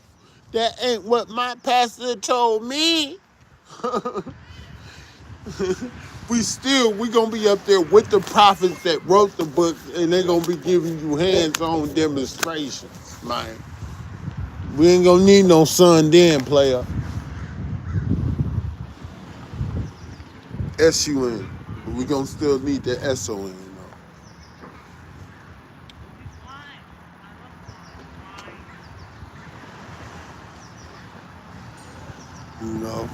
That ain't what my pastor told me. we going to be up there with the prophets that wrote the book, and they're going to be giving you hands-on demonstrations, man. We ain't going to need no son then, player. S-U-N. But we going to still need the S-O-N, though. You know?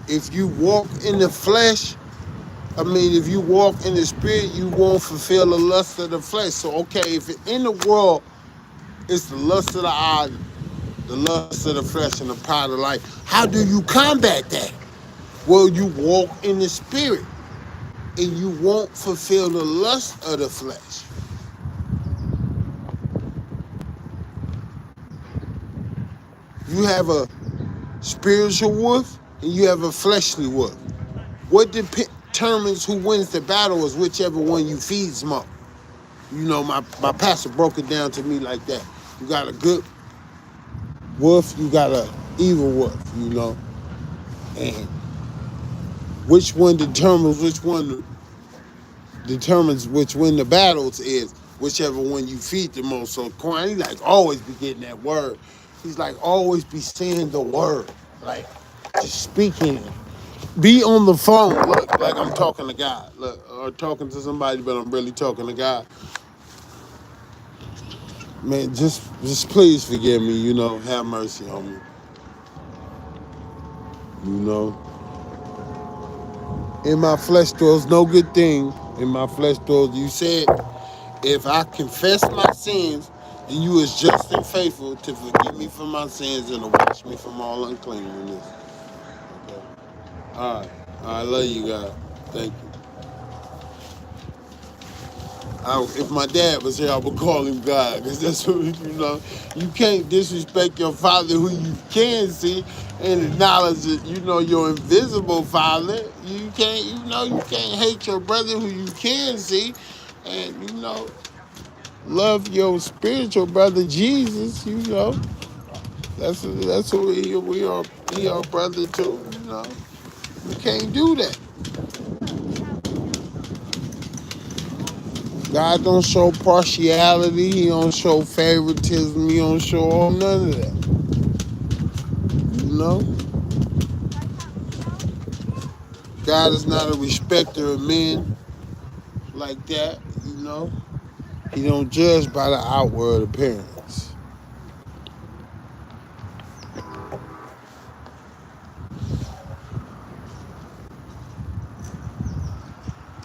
If you walk in the flesh, if you walk in the spirit, you won't fulfill the lust of the flesh. So, okay, if in the world, it's the lust of the eye, the lust of the flesh, and the pride of life, how do you combat that? Well, you walk in the spirit, and you won't fulfill the lust of the flesh. You have a spiritual wolf, and you have a fleshly wolf. What determines who wins the battle is whichever one you feeds more. You know, my pastor broke it down to me like that. You got a good wolf, you got an evil wolf, you know. And which one determines which one the battles is, whichever one you feed the most. So Quan, he like always be getting that word. He's like always be saying the word. Like just speaking it. Be on the phone, look, like I'm talking to God. Look, or talking to somebody, but I'm really talking to God. Man, just please forgive me, you know, have mercy on me. You know. In my flesh dwells no good thing. In my flesh dwells, you said, if I confess my sins, then you is just and faithful to forgive me for my sins and to wash me from all uncleanness. Okay. All right. I love you, God. Thank you. If my dad was here, I would call him God, because that's what, you know, you can't disrespect your father who you can see and acknowledge that, you know, your invisible father. You can't hate your brother who you can see and, you know, love your spiritual brother Jesus, you know. That's who we are, he our brother too, you know. You can't do that. God don't show partiality. He don't show favoritism. He don't show none of that. You know? God is not a respecter of men like that, you know? He don't judge by the outward appearance.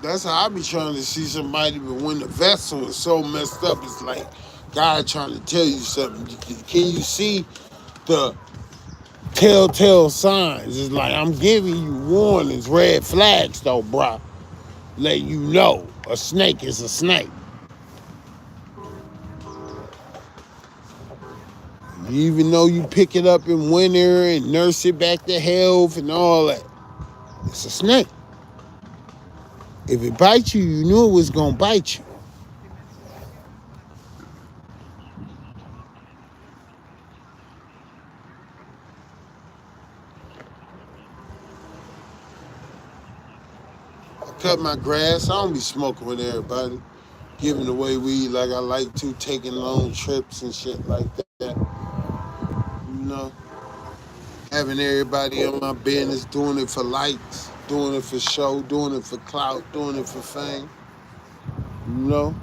That's how I be trying to see somebody, but when the vessel is so messed up, it's like God trying to tell you something. Can you see the telltale signs? It's like I'm giving you warnings, red flags though, bro. Let you know a snake is a snake. Even though you pick it up in winter and nurse it back to health and all that, it's a snake. If it bites you, you knew it was gonna bite you. cut my grass. I don't be smoking with everybody. Giving away weed like I like to, taking long trips and shit like that. You know, having everybody on my business, doing it for likes, doing it for show, doing it for clout, doing it for fame. You know,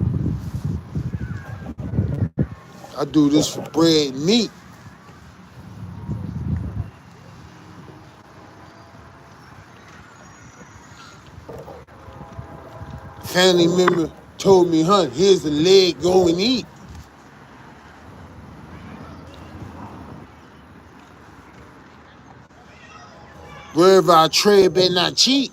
I do this for bread and meat. Family member told me, "Hun, here's the leg, go and eat." Wherever I tread, better not cheat.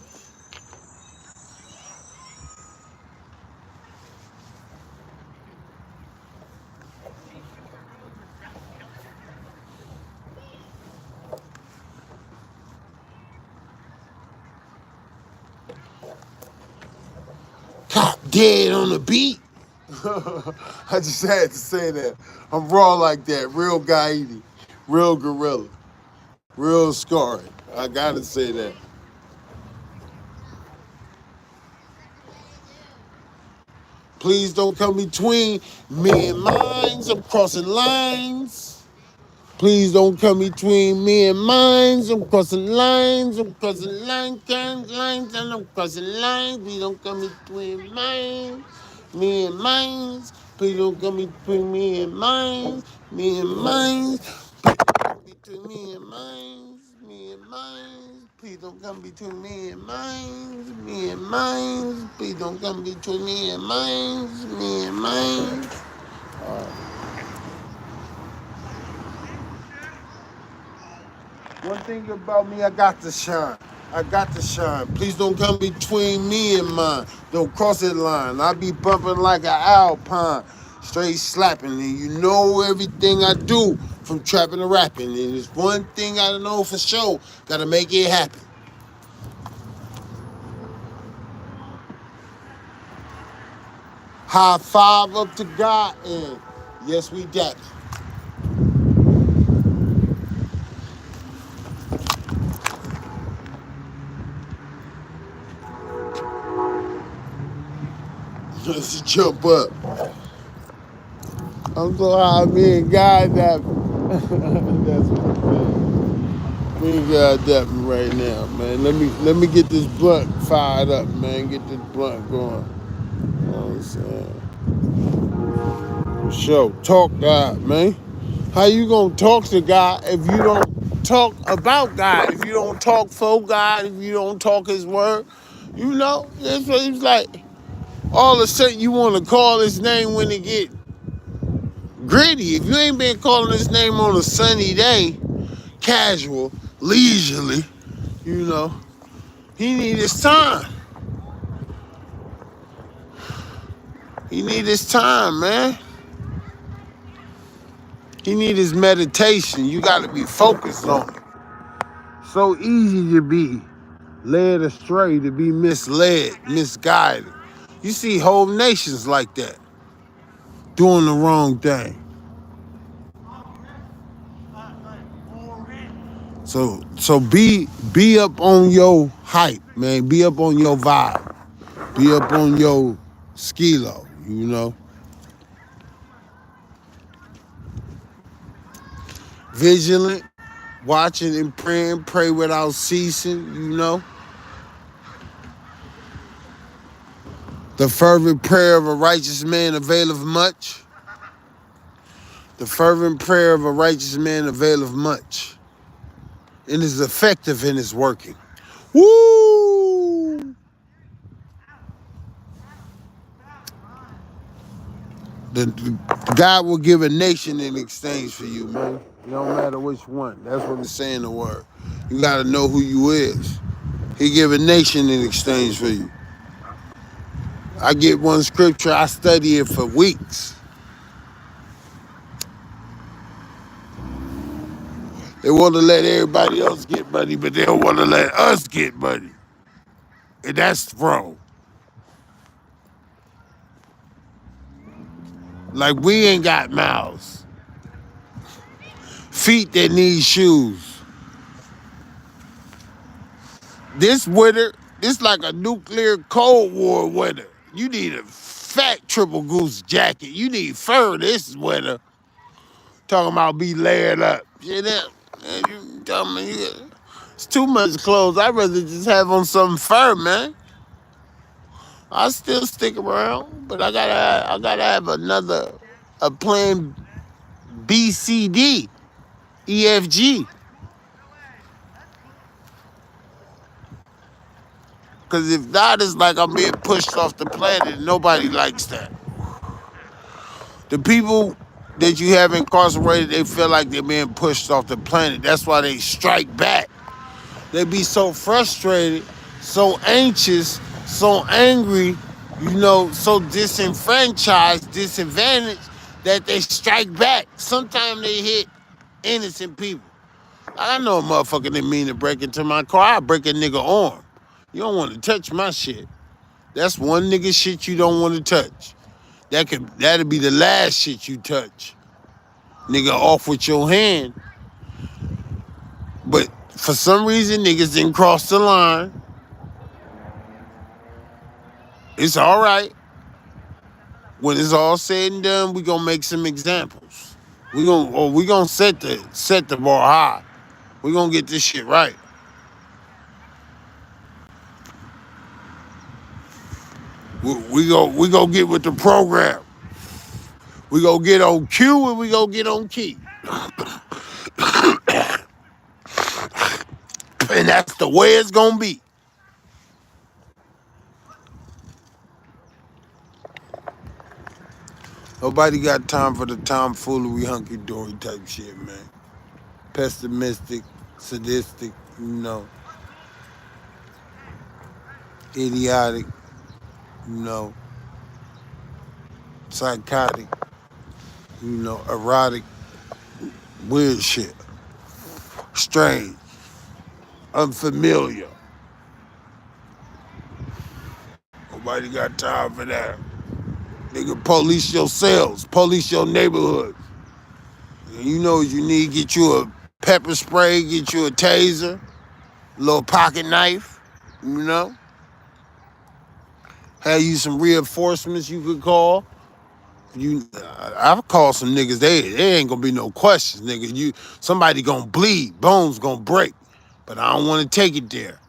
Cop dead on the beat. I just had to say that. I'm raw like that. Real Gaidi. Real gorilla. Real scarred. I gotta say that. Please don't come between me and mines. I'm crossing lines. Please don't come between me and mines. I'm crossing lines. I'm crossing lines, and I'm crossing lines. Please don't come between mines. Me and mines. Please don't come between me and mines. Me and mines. Between me and mines. Me and mines. Please don't come between me and mines. Me and mines. Please don't come between me and mines. Me and mines. One thing about me, I got to shine. I got to shine. Please don't come between me and mine. Don't cross that line. I be bumping like an alpine, straight slapping. And you know everything I do from trapping to rapping. And there's one thing I know for sure. Gotta make it happen. High five up to God and yes, we got it. Let's jump up. I'm so high, me and God that. That's what I'm saying. Me and God dapping right now, man. Let me get this blunt fired up, man. Get this blunt going. You know what I'm saying? For sure. Talk God, man. How you gonna talk to God if you don't talk about God? If you don't talk for God, if you don't talk His word, you know, that's what He's like. All of a sudden, you want to call His name when it get gritty. If you ain't been calling His name on a sunny day, casual, leisurely, you know, He need His time. He need His time, man. He need His meditation. You got to be focused on it. So easy to be led astray, to be misled, misguided. You see whole nations like that, doing the wrong thing. So be up on your hype, man. Be up on your vibe. Be up on your skilo, you know. Vigilant, watching and praying, pray without ceasing, you know. The fervent prayer of a righteous man availeth much. The fervent prayer of a righteous man availeth much. And is effective in its working. Woo! God will give a nation in exchange for you, man. It don't matter which one. That's what it's saying, the word. You gotta know who you is. He give a nation in exchange for you. I get one scripture, I study it for weeks. They want to let everybody else get money, but they don't want to let us get money. And that's wrong. Like we ain't got mouths. Feet that need shoes. This winter, This like a nuclear Cold War weather. You need a fat triple goose jacket. You need fur this weather. Talking about be layered up. Shit, you tell me it's too much clothes. I'd rather just have on some fur, man. I still stick around, but I gotta have a plan B, C, D, E, F, G. Cause if not, it's like I'm being pushed off the planet. And nobody likes that. The people that you have incarcerated, they feel like they're being pushed off the planet. That's why they strike back. They be so frustrated, so anxious, so angry, so disenfranchised, disadvantaged, that they strike back. Sometimes they hit innocent people. I know a motherfucker didn't mean to break into my car. I break a nigga arm. You don't want to touch my shit. That's one nigga shit you don't want to touch. That'll be the last shit you touch. Nigga off with your hand. But for some reason, niggas didn't cross the line. It's all right. When it's all said and done, we gonna make some examples. We gonna set the bar high. We gonna get this shit right. We go get with the program. We go get on cue and we go get on key. And that's the way it's gonna be. Nobody got time for the tomfoolery, hunky-dory type shit, man. Pessimistic, sadistic, idiotic, psychotic, erotic, weird shit. Strange, unfamiliar. Nobody got time for that. Nigga, police yourselves, police your neighborhood. You know what you need, get you a pepper spray, get you a taser, a little pocket knife, Have you some reinforcements you could call. I've called some niggas, they ain't gonna be no questions, nigga. Somebody gonna bleed, bones gonna break. But I don't wanna take it there.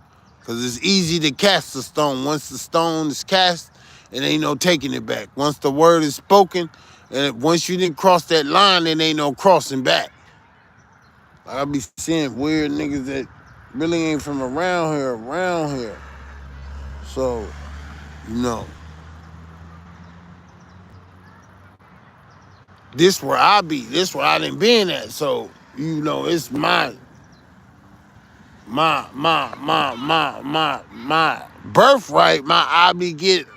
Cause it's easy to cast a stone. Once the stone is cast, it ain't no taking it back. Once the word is spoken, and once you didn't cross that line, it ain't no crossing back. I be seeing weird niggas that really ain't from around here. So, this where I be, this where I done been at. So, it's my birthright, my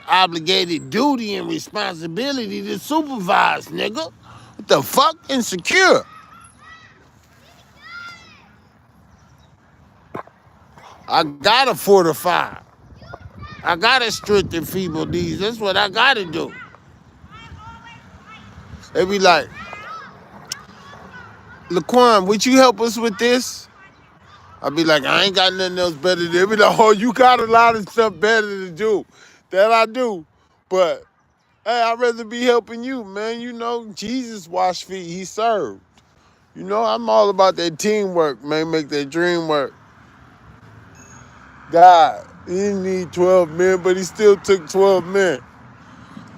obligated duty and responsibility to supervise, nigga. What the fuck? Insecure. I gotta fortify. I gotta strengthen feeble knees. That's what I gotta do. They be like, Laquan, would you help us with this? I be like, I ain't got nothing else better to do. They be like, oh, you got a lot of stuff better to do. That I do. But, hey, I'd rather be helping you, man. Jesus washed feet, he served. I'm all about that teamwork, man. Make that dream work. God, he didn't need 12 men, but he still took 12 men.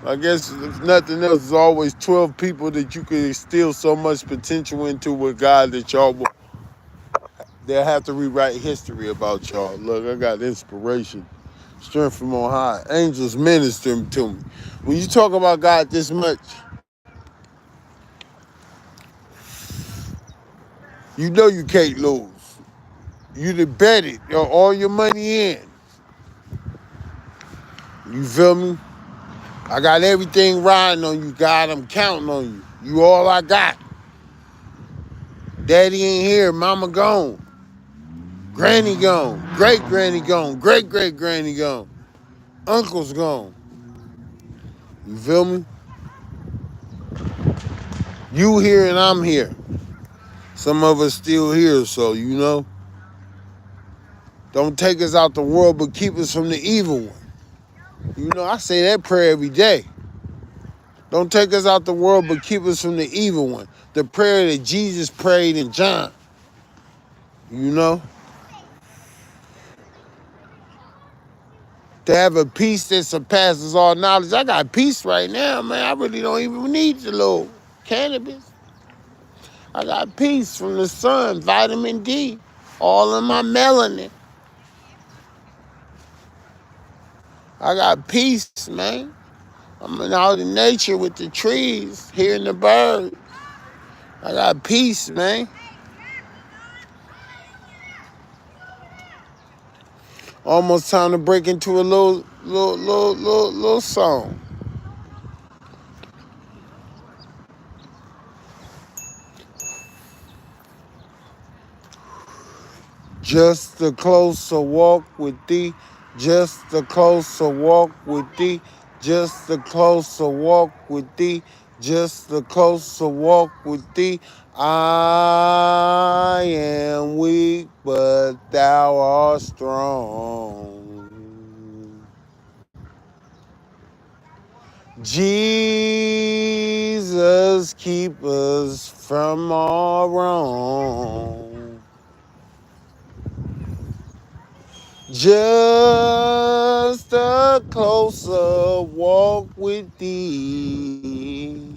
I guess if nothing else, there's always 12 people that you could instill so much potential into with God that they'll have to rewrite history about y'all. Look, I got inspiration, strength from on high. Angels ministering to me. When you talk about God this much, you know you can't lose. You done bet it, all your money in. You feel me? I got everything riding on you, God. I'm counting on you. You all I got. Daddy ain't here. Mama gone. Granny gone. Great-granny gone. Great-great-granny gone. Uncle's gone. You feel me? You here and I'm here. Some of us still here, so Don't take us out the world, but keep us from the evil one. You know, I say that prayer every day. Don't take us out the world, but keep us from the evil one. The prayer that Jesus prayed in John. You know? To have a peace that surpasses all knowledge. I got peace right now, man. I really don't even need the little cannabis. I got peace from the sun, vitamin D, all in my melanin. I got peace, man. I'm out in nature with the trees, hearing the birds. I got peace, man. Almost time to break into a little song. Just a closer walk with thee, just a closer walk with thee, just a closer walk with thee, just a closer walk with thee. I am weak, but thou art strong. Jesus, keep us from all wrong. Just a closer walk with thee.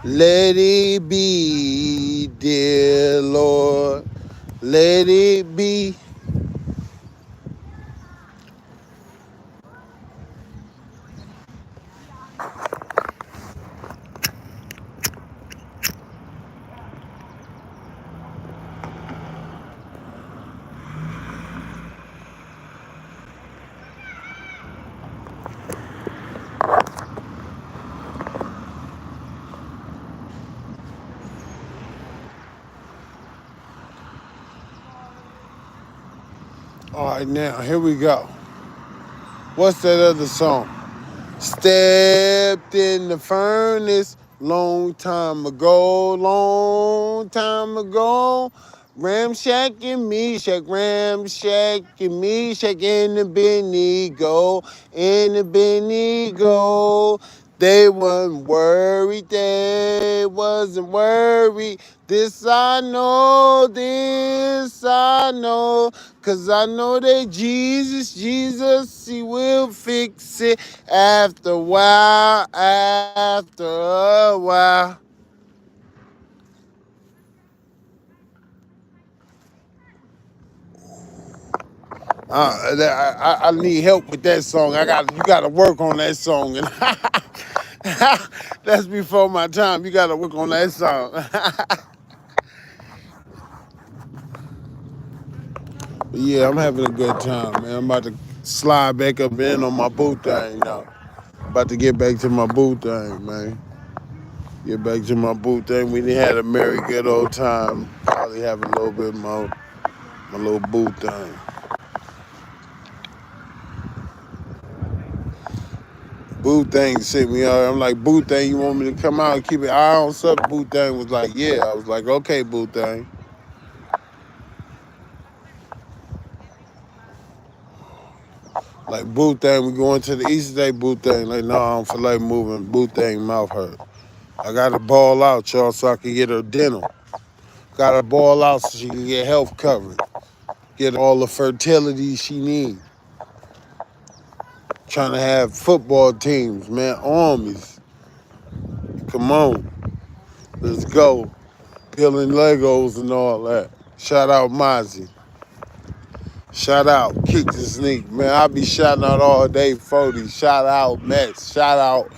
Let it be, dear Lord. Let it be. All right, now, here we go. What's that other song? Stepped in the furnace long time ago, long time ago. Ramshack and Meshach, Ramshack and Meshach in the Benigo, in the Benigo. They wasn't worried, they wasn't worried. This I know, 'cause I know that Jesus, he will fix it after a while, after a while. I need help with that song. You gotta work on that song. And that's before my time. You gotta work on that song. Yeah, I'm having a good time, man. I'm about to slide back up in on my boot thing now. About to get back to my boot thing, man. Get back to my boot thing. We done had a merry good old time. Probably have a little bit more, my little boot thing. Boo Thing sent me out. I'm like, Boo Thing, you want me to come out and keep an eye on something? Boo Thing was like, yeah. I was like, okay, Boo Thing. Like, Boo Thing, we going to the Easter Day, Boo Thing. Like, no, I don't feel like moving. Boo Thing mouth hurt. I got to ball out, y'all, so I can get her dental. Got to ball out so she can get health coverage. Get all the fertility she needs. Trying to have football teams, man, armies. Come on. Let's go. Peeling Legos and all that. Shout out Mozzie. Shout out Kick the Sneak. Man, I'll be shouting out all day 40. Shout out Mets. Shout out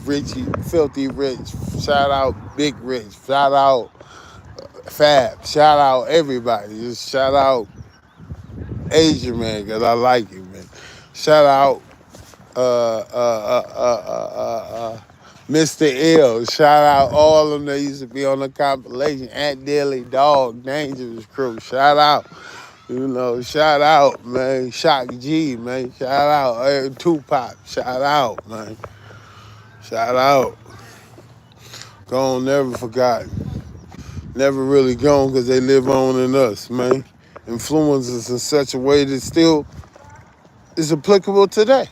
Richie, Filthy Rich. Shout out Big Rich. Shout out Fab. Shout out everybody. Just shout out Asian man, because I like him, man. Shout out Mr. L. Shout out all of them that used to be on the compilation. Aunt Dilly, Dog, Dangerous Crew. Shout out. You know, shout out, man. Shock G, man. Shout out. Tupac. Shout out, man. Shout out. Gone, never forgotten. Never really gone because they live on in us, man. influenced us in such a way that still is applicable today.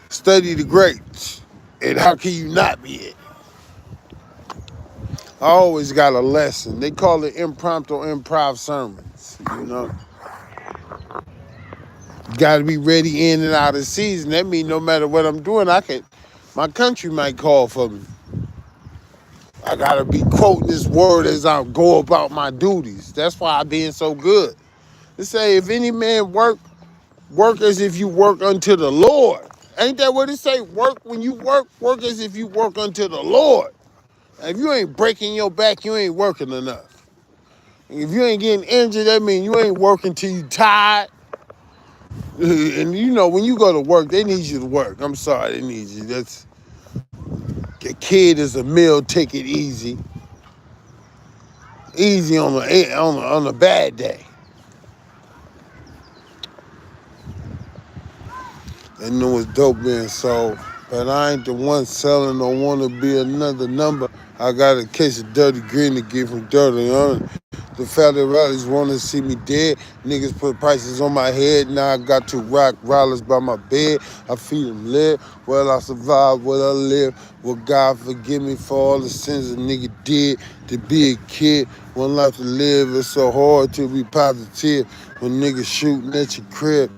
Study the greats, and how can you not be it? I always got a lesson. They call it impromptu improv sermons, you know. Got to be ready in and out of season. That means no matter what I'm doing, my country might call for me. I got to be quoting this word as I go about my duties. That's why I'm being so good. They say, if any man work as if you work unto the Lord. Ain't that what it say? Work when you work as if you work unto the Lord. If you ain't breaking your back, you ain't working enough. If you ain't getting injured, that means you ain't working till you tired. And you know, when you go to work, they need you to work. I'm sorry, they need you. That's a kid is a meal ticket easy. Easy on a bad day. They know it's dope being sold. But I ain't the one selling or want to be another number. I got a case of dirty green to get from dirty on. The federal rallies want to see me dead. Niggas put prices on my head. Now I got two rock rollers by my bed. I feed them lead. Well, I survive, well, I live. Well, God forgive me for all the sins a nigga did. To be a kid, one life to live. It's so hard to be positive when niggas shooting at your crib.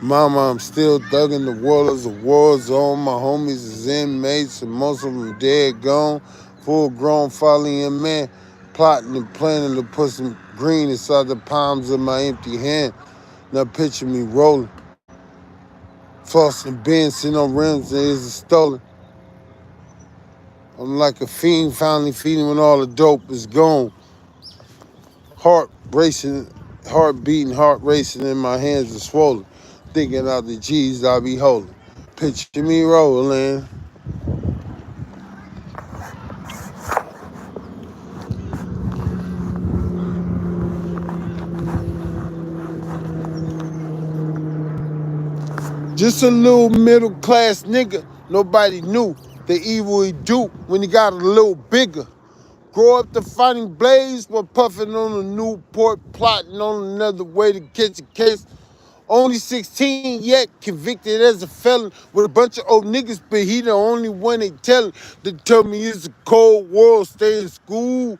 Mama, I'm still thugging. The world is a war zone. My homies is inmates and most of them dead gone. Full grown following man, plotting and planning to put some green inside the palms of my empty hand. Now picture me rolling. Flossing bins, sitting on rims that is stolen. I'm like a fiend finally feeding when all the dope is gone. Heart racing, heart beating, heart racing, and my hands are swollen. Thinking out the G's I be holding. Picture me rolling. Just a little middle class nigga. Nobody knew the evil he do when he got a little bigger. Grow up to fighting blaze while puffing on a Newport, plotting on another way to catch a case. Only 16 yet, convicted as a felon with a bunch of old niggas, but he the only one they tellin'. They tell me it's a cold world, stay in school.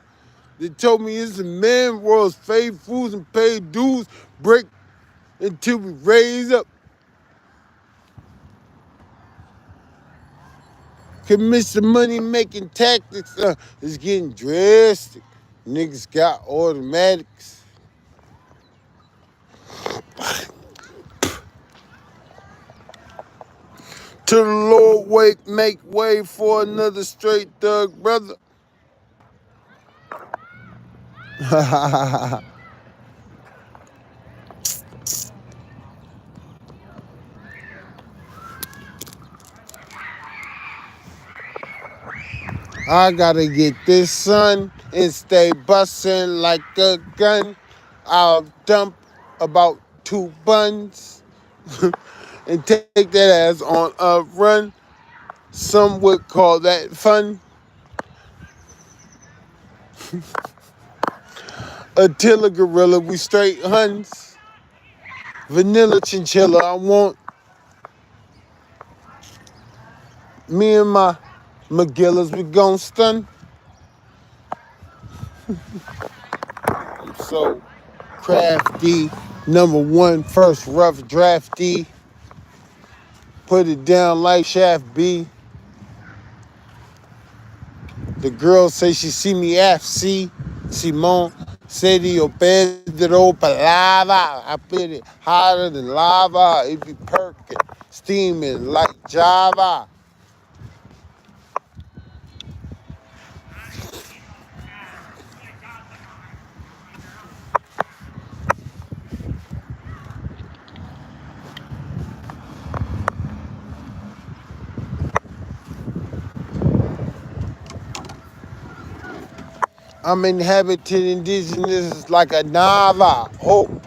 They told me it's a man world, fade fools and pay dues, break until we raise up. Commission money making tactics is getting drastic. Niggas got automatics. To the Lord, make way for another straight thug brother. I gotta get this son and stay bustin' like a gun. I'll dump about 2 buns and take that ass on a run. Some would call that fun. Attila gorilla, we straight huns. Vanilla chinchilla, I want. Me and my McGillis, we gon' stun. I'm so crafty. Number 1, first rough drafty. Put it down like Shaft B. The girl say she see me FC. Simone said yo Pedro palava. I put it hotter than lava. It be perking, steaming like Java. I'm inhabited indigenous like a Nava. Hope.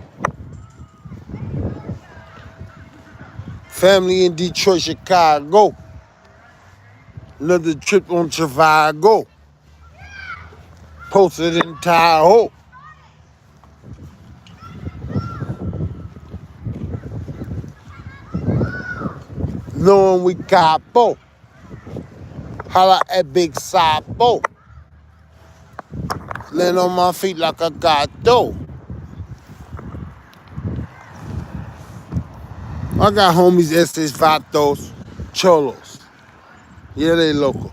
Family in Detroit, Chicago. Another trip on Trivago. Posted in Tahoe. Knowing we capo. Holla at Big Sapo. Land on my feet like a gato. I got homies, estes, vatos, cholos. Yeah, they local.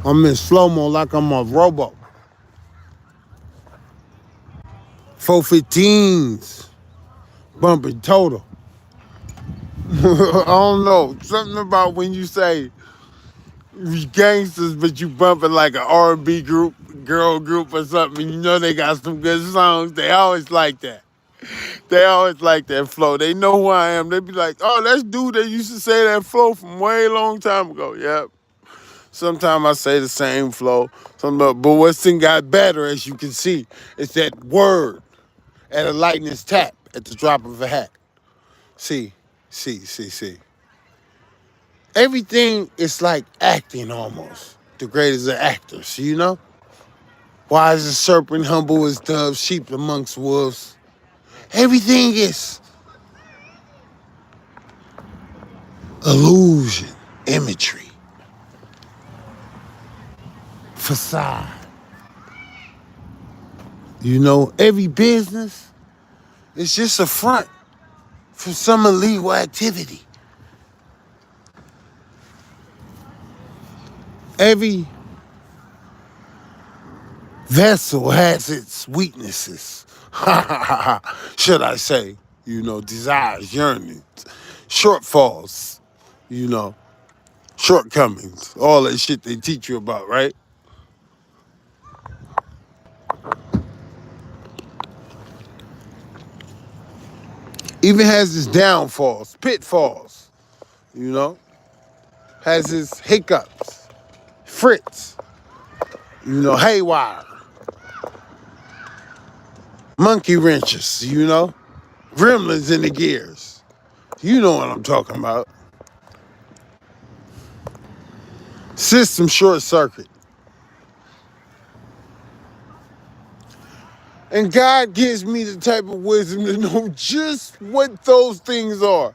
I'm in slow-mo like I'm a robo. 415s. Bumping total. I don't know. Something about when you say you gangsters, but you bumping like an R&B group, girl group or something. You know they got some good songs. They always like that. They always like that flow. They know who I am. They be like, oh, that's dude that used to say that flow from way long time ago. Yep. Sometimes I say the same flow. But what's thing got better, as you can see, is that word at a lightning's tap at the drop of a hat. See. Everything is like acting almost. The greatest of actors, you know? Wise as serpent, humble as doves, sheep amongst wolves. Everything is illusion, imagery, facade. You know, every business is just a front for some illegal activity. Every vessel has its weaknesses. Should I say, you know, desires, yearnings, shortfalls, you know, shortcomings, all that shit they teach you about, right? Even has its downfalls, pitfalls, you know, has its hiccups, fritz, you know, haywire, monkey wrenches, you know, gremlins in the gears. You know what I'm talking about. System short circuit. And God gives me the type of wisdom to know just what those things are.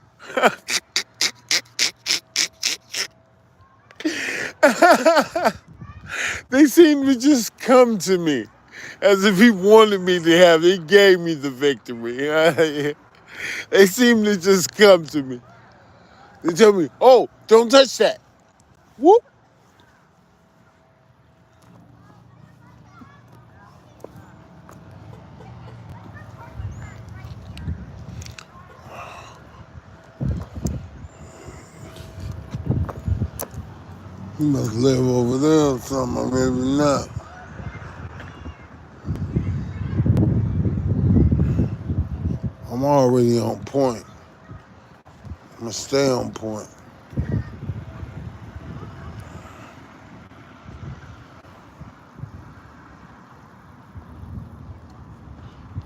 They seem to just come to me as if he wanted me to have it. He gave me the victory. They seem to just come to me. They tell me, oh, don't touch that. Whoop. He must live over there or something, or maybe not. I'm already on point. I'm gonna stay on point.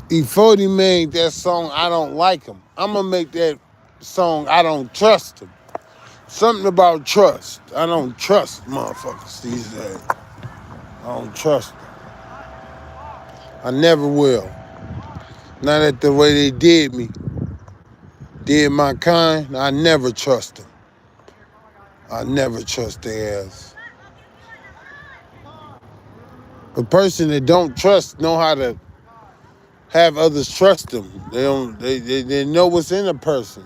E40 made that song, I Don't Like Him. I'm gonna make that song, I Don't Trust Him. Something about trust. I don't trust motherfuckers these days. I don't trust them. I never will. Not at the way they did me. Did my kind, I never trust them. I never trust their ass. A person that don't trust know how to have others trust them. They know what's in a person.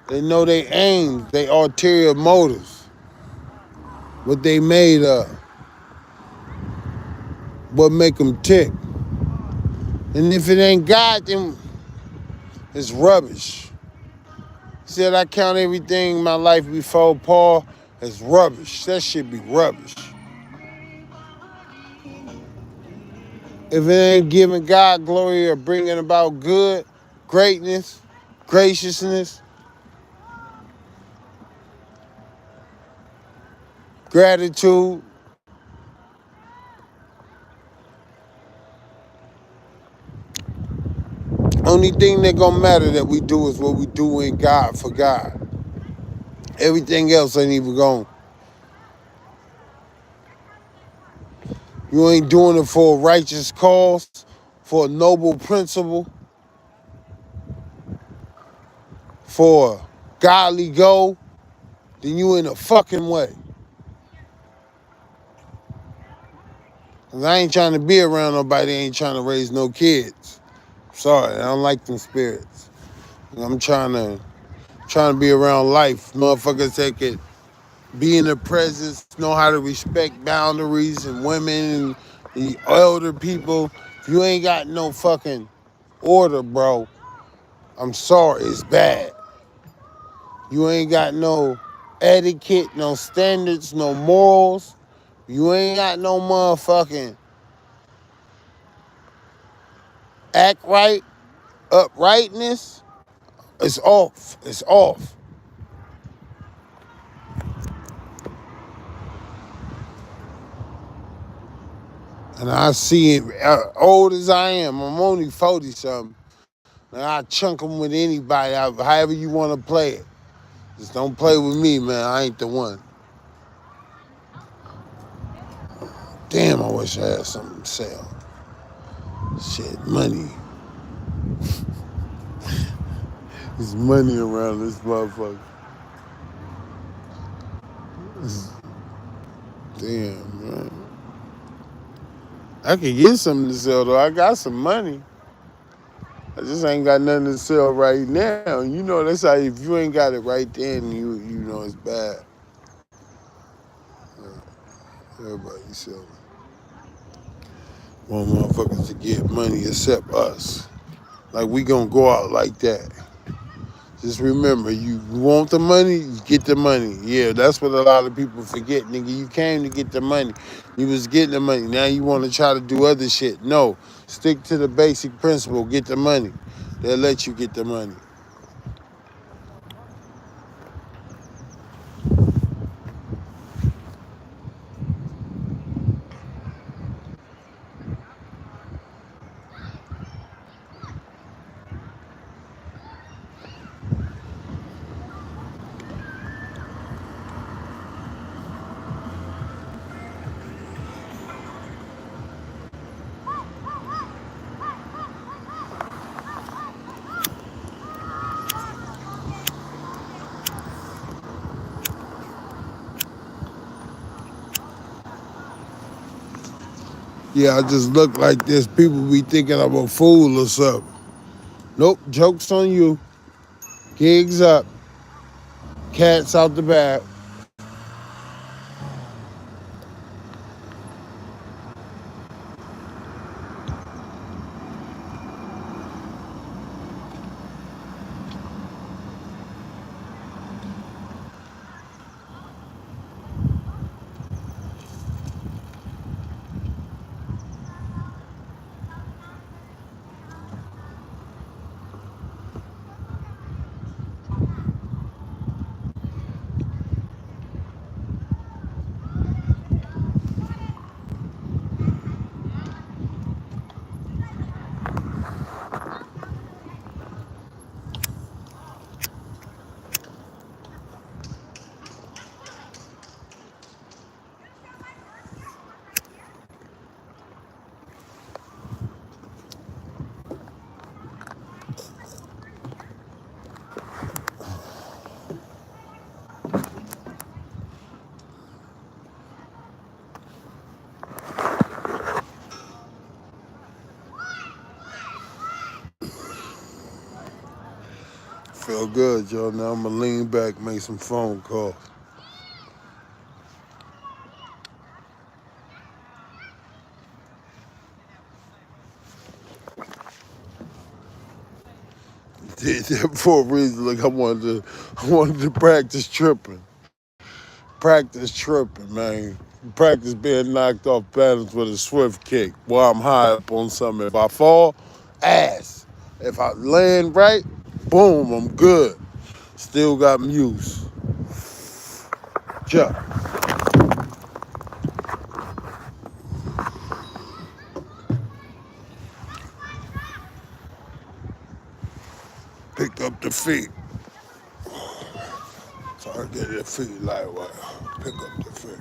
They know they aims, they ulterior motives. What they made of. What make them tick. And if it ain't God, then it's rubbish. He said, I count everything in my life before Paul as rubbish. That should be rubbish. If it ain't giving God glory or bringing about good, greatness, graciousness, gratitude, only thing that gonna matter that we do is what we do in God for God. Everything else ain't even gone. You ain't doing it for a righteous cause, for a noble principle, for a godly goal, then you in a fucking way. Cause I ain't trying to be around nobody that ain't trying to raise no kids. Sorry, I don't like them spirits. I'm trying to be around life. Motherfuckers that could be in the presence, know how to respect boundaries and women and the elder people. If you ain't got no fucking order, bro, I'm sorry, it's bad. You ain't got no etiquette, no standards, no morals. You ain't got no motherfucking act right, uprightness. It's off. It's off. And I see it, old as I am, I'm only 40 something. And I chunk them with anybody, however you want to play it. Just don't play with me, man. I ain't the one. Damn, I wish I had something to sell. Shit, money. There's money around this motherfucker. Damn, man. I could get something to sell, though. I got some money. I just ain't got nothing to sell right now. You know, that's how, if you ain't got it right then, you know it's bad. Everybody selling. Want motherfuckers to get money except us. Like, we gonna go out like that. Just remember, you want the money, you get the money. Yeah, that's what a lot of people forget, nigga. You came to get the money. You was getting the money. Now you want to try to do other shit. No, stick to the basic principle. Get the money. They'll let you get the money. Yeah, I just look like this. People be thinking I'm a fool or something. Nope, joke's on you. Gigs up. Cats out the bag. Feel good, y'all. Now I'm gonna lean back, make some phone calls. Did that for a reason. Like, I wanted to practice tripping. Practice tripping, man. Practice being knocked off balance with a swift kick while I'm high up on something. If I fall, ass. If I land right, boom, I'm good. Still got muse. Jump. Pick up the feet. So I get their feet lightweight. Pick up the feet.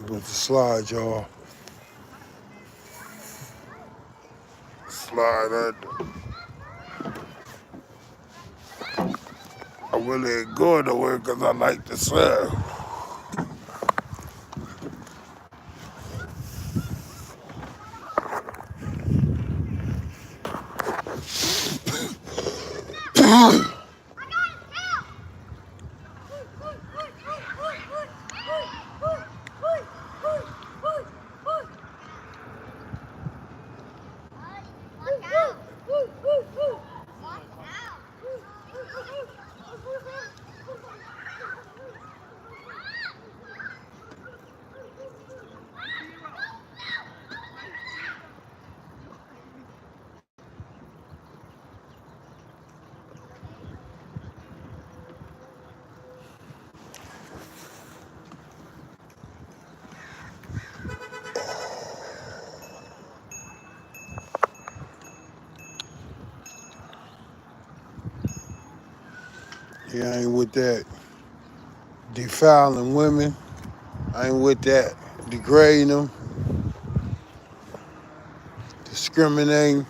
With the slide, y'all. Slide under. I really ain't going nowhere because I like the sound. Yeah, I ain't with that defiling women. I ain't with that degrading them, discriminating.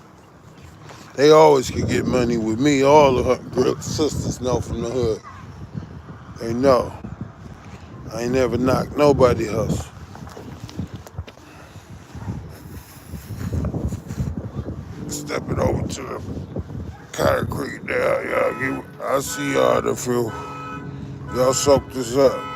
They always could get money with me. All of her sisters know from the hood. They know. I ain't never knocked nobody hustle. Stepping over to the concrete there, y'all. I see y'all the few. Y'all soak this up.